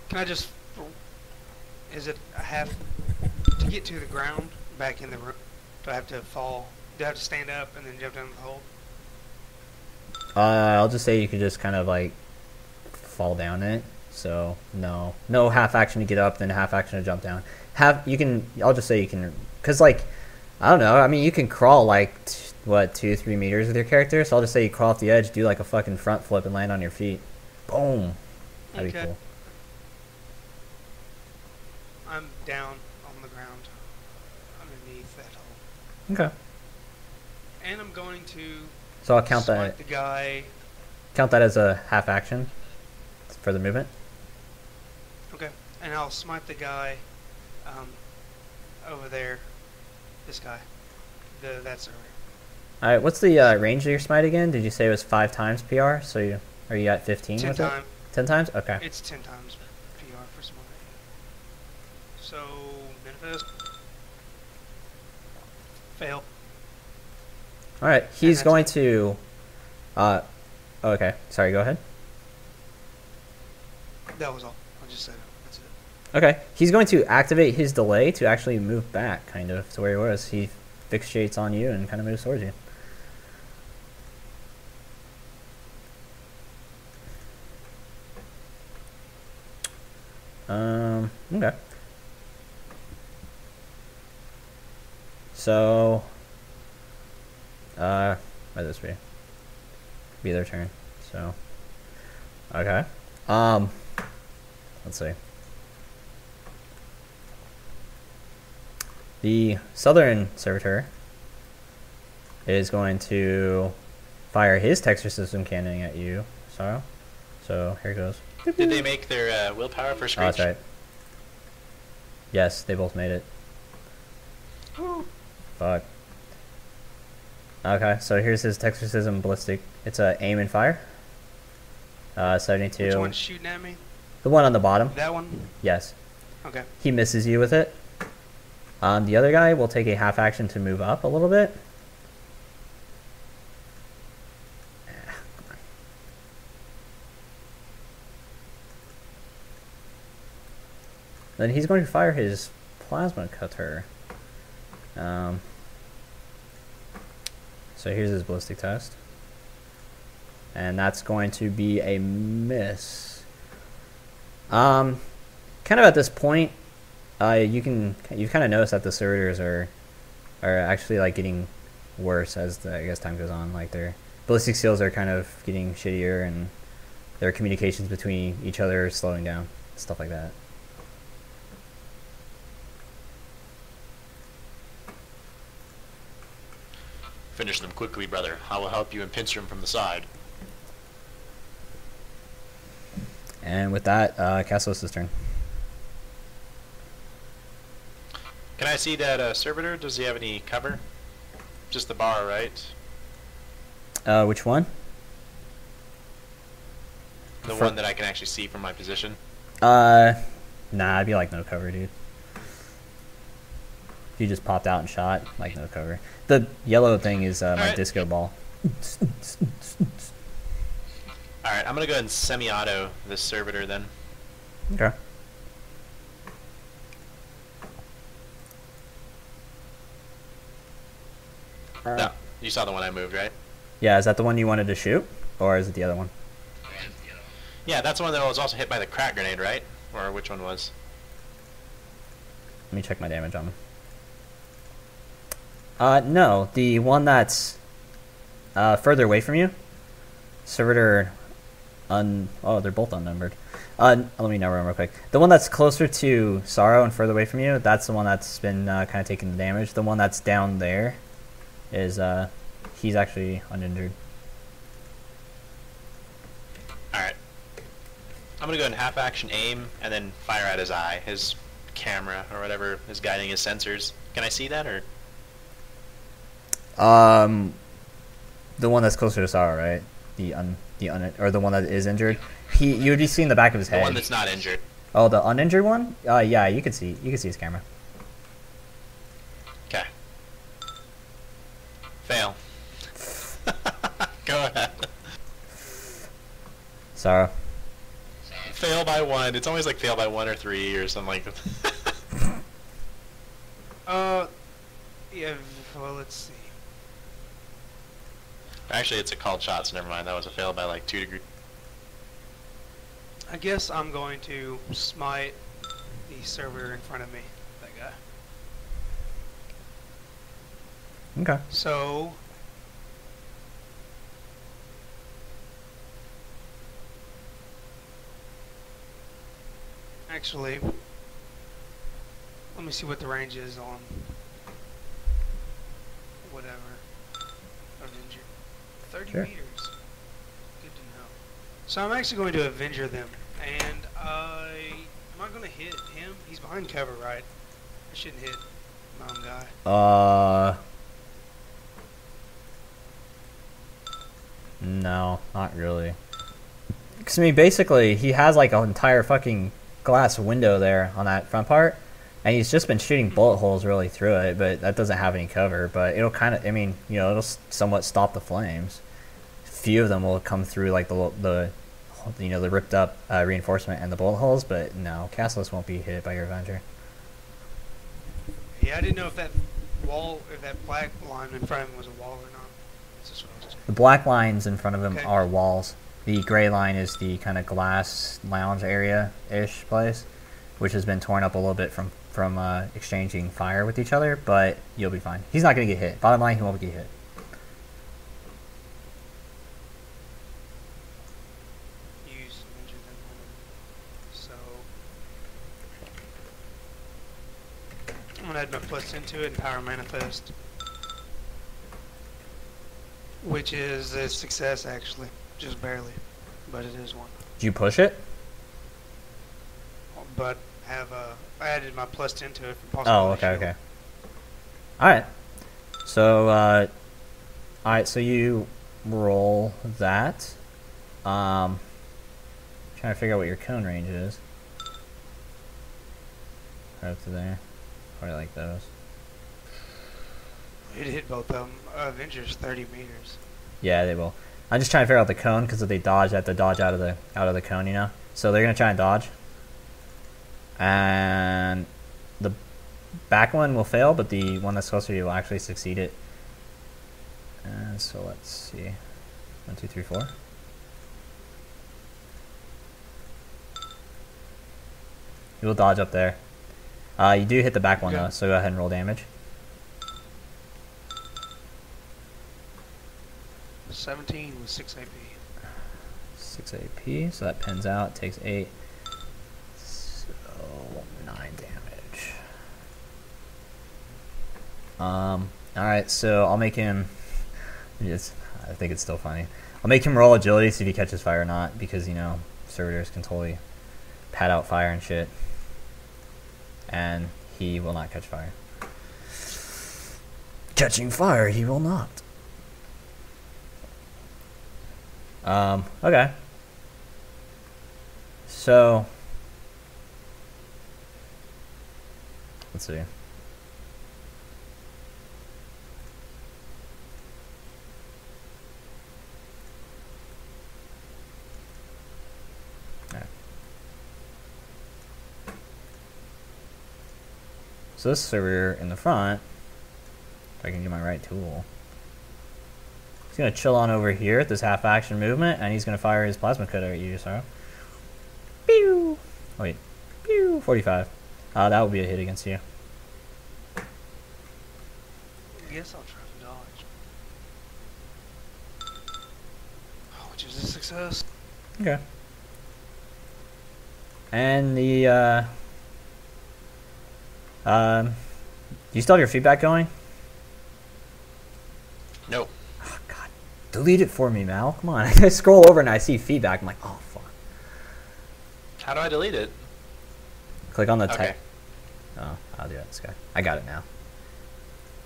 Can I just... Is it I have to get to the ground back in the room? Do I have to fall? Do I have to stand up and then jump down the hole? I'll just say you could just kind of like fall down it. So no half action to get up, then half action to jump down. I'll just say you can, cause like I don't know. I mean, you can crawl like 2-3 meters with your character. So I'll just say you crawl off the edge, do like a fucking front flip, and land on your feet. Boom. That'd be Okay. cool. I'm down on the ground underneath that hole. Okay. And I'm going to So I'll count smite that. the guy. Count that as a half action for the movement. Okay. And I'll smite the guy over there. This guy. That's over. All right. What's the range of your smite again? Did you say it was 5 times PR? So are you at 15 10 with times. it? 10 times? Okay. It's 10 times PR for smite. So, manifest. Fail. All right. He's that's going it. to. Okay. Sorry. Go ahead. That was all. I just said it. That's it. Okay. He's going to activate his delay to actually move back, kind of, to where he was. He fixates on you and kind of moves towards you. Okay. So, might this be their turn. So, okay. Let's see. The southern servitor is going to fire his Texture System cannon at you, Sorrow. So here it goes. Did they make their willpower for Oh, Screech? that's right. Yes, they both made it. Fuck. Okay, so here's his Texture System ballistic. It's a aim and fire. 72. Which one's shooting at me? The one on the bottom. That one? Yes. Okay. He misses you with it. The other guy will take a half action to move up a little bit. Then he's going to fire his plasma cutter. So here's his ballistic test. And that's going to be a miss. Kind of at this point, you've kind of noticed that the servitors are actually like getting worse as time goes on. Like their ballistic skills are kind of getting shittier, and their communications between each other are slowing down, stuff like that. Finish them quickly, brother. I will help you and pincer him from the side. And with that, Cassos' turn. Can I see that servitor? Does he have any cover? Just the bar, right? Which one? The one that I can actually see from my position. Nah, I'd be like no cover, dude. If you just popped out and shot, like no cover. The yellow thing is my Alright. disco ball. Alright, I'm gonna go ahead and semi-auto this servitor then. Okay. No, you saw the one I moved, right? Yeah, is that the one you wanted to shoot? Or is it the other one? Yeah, that's the one that was also hit by the crack grenade, right? Or which one was? Let me check my damage on him. No, the one that's further away from you. Servitor oh, they're both unnumbered. Let me know real quick. The one that's closer to Sorrow and further away from you, that's the one that's been kind of taking the damage. The one that's down there is he's actually uninjured. All right. I'm gonna go in half action aim and then fire at his eye, his camera or whatever is guiding his sensors. Can I see that or? The one that's closer to Sorrow, right? Or the one that is injured. You would be seeing the back of his head. The one that's not injured. Oh, the uninjured one? Yeah, you can see his camera. Okay. Fail. Go ahead. Sorrow. Fail by 1. It's always like fail by 1 or 3 or something like that. Yeah, well, let's see. Actually, it's a called shot, so never mind. That was a fail by like 2 degrees. I guess I'm going to smite the server in front of me, that guy. Okay. So, actually, let me see what the range is on whatever. Avenger. 30 Sure. meters. Good to know. So I'm actually going to Avenger them. And am I going to hit him? He's behind cover, right? I shouldn't hit my own guy. No, not really. Because, I mean, basically, he has, like, an entire fucking glass window there on that front part, and he's just been shooting bullet holes really through it, but that doesn't have any cover, but it'll kind of, I mean, you know, it'll somewhat stop the flames. A few of them will come through, like, the you know, the ripped up reinforcement and the bullet holes, but no, Castless won't be hit by your Avenger. Yeah, I didn't know if that wall, if that black line in front of him was a wall or not. That's just what I was checking. The black lines in front of him Okay. are walls. The gray line is the kind of glass lounge area-ish place, which has been torn up a little bit from exchanging fire with each other, but you'll be fine. He's not going to get hit. Bottom line, he won't get hit. Use Avenger them on him. So, I'm going to add my plus into it and power manifest. Which is a success, actually. Just barely. But it is one. Did you push it? But I added my plus 10 to it for Oh, possibility. okay, okay. Alright. So, alright, so you roll that. Trying to figure out what your cone range is. Right up to there. Probably like those. It hit both of them. Avengers 30 meters. Yeah, they will. I'm just trying to figure out the cone because if they dodge, they have to dodge out of the cone, you know. So they're gonna try and dodge, and the back one will fail, but the one that's closer to you will actually succeed it. And so let's see, 1, 2, 3, 4. You will dodge up there. You do hit the back one Okay. though, so go ahead and roll damage. 17 with 6 AP. 6 AP, so that pins out, takes 8. So 9 damage. Alright, so I'll make him I think it's still funny. I'll make him roll agility, see if he catches fire or not, because, you know, servitors can totally pat out fire and shit. And he will not catch fire. Catching fire, he will not. Okay. So, let's see. Alright. So this server in the front, if I can get my right tool, he's going to chill on over here at this half action movement, and he's going to fire his plasma cutter at you, Sorrow. Pew! Wait. Pew! 45. That would be a hit against you. I guess I'll try to dodge. Which is a success. Okay. And the you still have your feedback going? No. Oh, God, delete it for me, Mal. Come on. I scroll over and I see feedback. I'm like, oh fuck. How do I delete it? Click on the Okay. text. Oh, I'll do that. This guy. I got it now.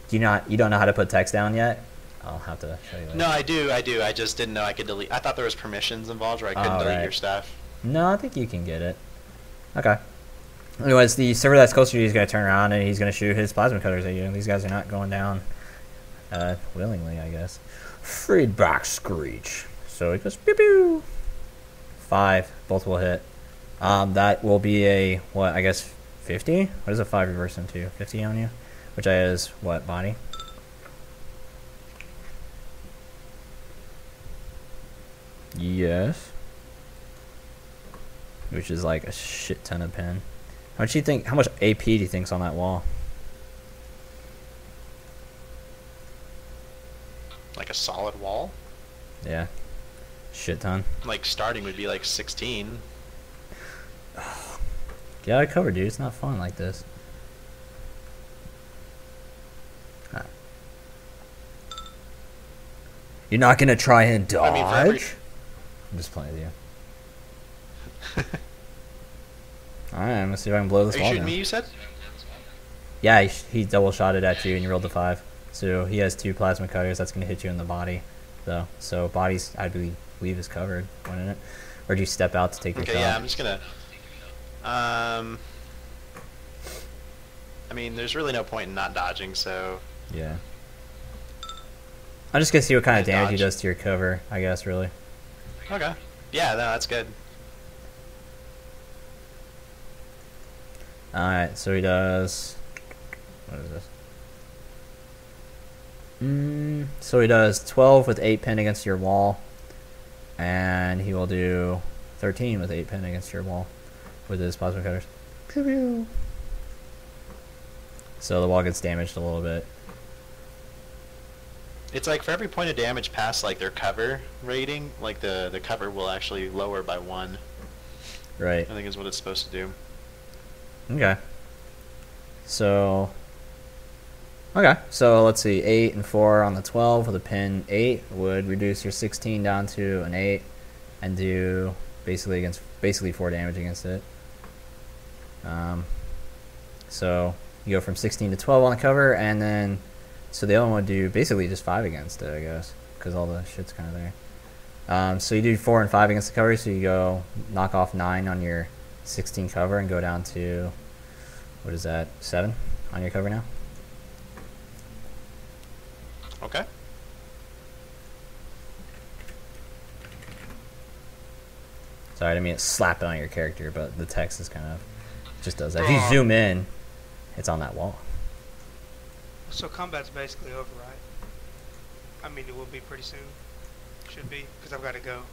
You don't know how to put text down yet? I'll have to show you later. No, I do. I just didn't know I could delete. I thought there was permissions involved where I couldn't Oh, delete right. your stuff. No, I think you can get it. Okay. Anyways, the server that's closer to you is going to turn around and he's going to shoot his plasma cutters at you. These guys are not going down willingly, I guess. Feedback screech. So it goes pew pew. 5. Both will hit. That will be a, what, I guess 50? What does a 5 reverse into? 50 on you? Which is, what, body? Yes. Which is like a shit ton of pen. How much do you think? How much AP do you think's on that wall? Like a solid wall? Yeah. Shit ton. Like starting would be like 16. Get out of cover, dude. It's not fun like this. Ah. You're not gonna try and dodge? I mean, for every... I'm just playing with you. Alright, I'm gonna see if I can blow this Are you wall shooting down. me, you said? Yeah, he double shotted at you and you rolled a 5. So he has 2 plasma cutters. That's gonna hit you in the body, though. So body's, I believe is covered, wouldn't it? Or do you step out to take your shot? Okay, yeah, I'm just gonna... I mean, there's really no point in not dodging, so... Yeah. I'm just gonna see what kind of Yeah, damage he dodge. does to your cover, I guess, really. Okay. Yeah, no, that's good. Alright, so he does... What is this? So he does 12 with 8 pin against your wall. And he will do 13 with 8 pin against your wall with his plasma cutters. Pew pew. So the wall gets damaged a little bit. It's like for every point of damage past like their cover rating, like the cover will actually lower by 1. Right. I think is what it's supposed to do. Okay. So... Okay, so let's see. 8 and 4 on the 12 with a pin 8 would reduce your 16 down to an 8 and do basically 4 damage against it. So you go from 16 to 12 on the cover, and then so the other one would do basically just 5 against it, I guess, because all the shit's kind of there. So you do 4 and 5 against the cover, so you go knock off 9 on your 16 cover and go down to, what is that, 7 on your cover now? Okay. Sorry, I didn't mean to slap it on your character, but the text is kind of just does that. If you zoom in, it's on that wall. So combat's basically over, right? I mean, it will be pretty soon. Should be, because I've got to go.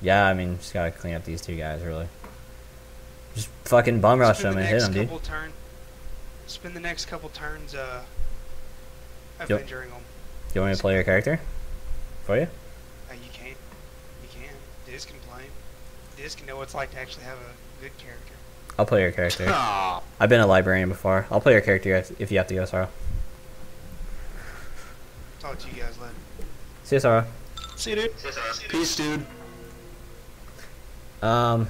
Yeah, I mean, just gotta clean up these 2 guys, really. Just fucking bum rush them and hit them, dude. Spend the next couple turns, Yep. avenging them. Do you want me to play your character for you? You can. You can. Diz can play him. Diz can know what it's like to actually have a good character. I'll play your character. Aw. I've been a librarian before. I'll play your character if you have to go, Sarah. Talk to you guys later. See you, Sarah. See you, dude. Peace, dude. I'm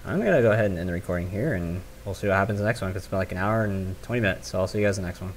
gonna go ahead and end the recording here, and we'll see what happens in the next one, because it's been like an hour and 20 minutes, so I'll see you guys in the next one.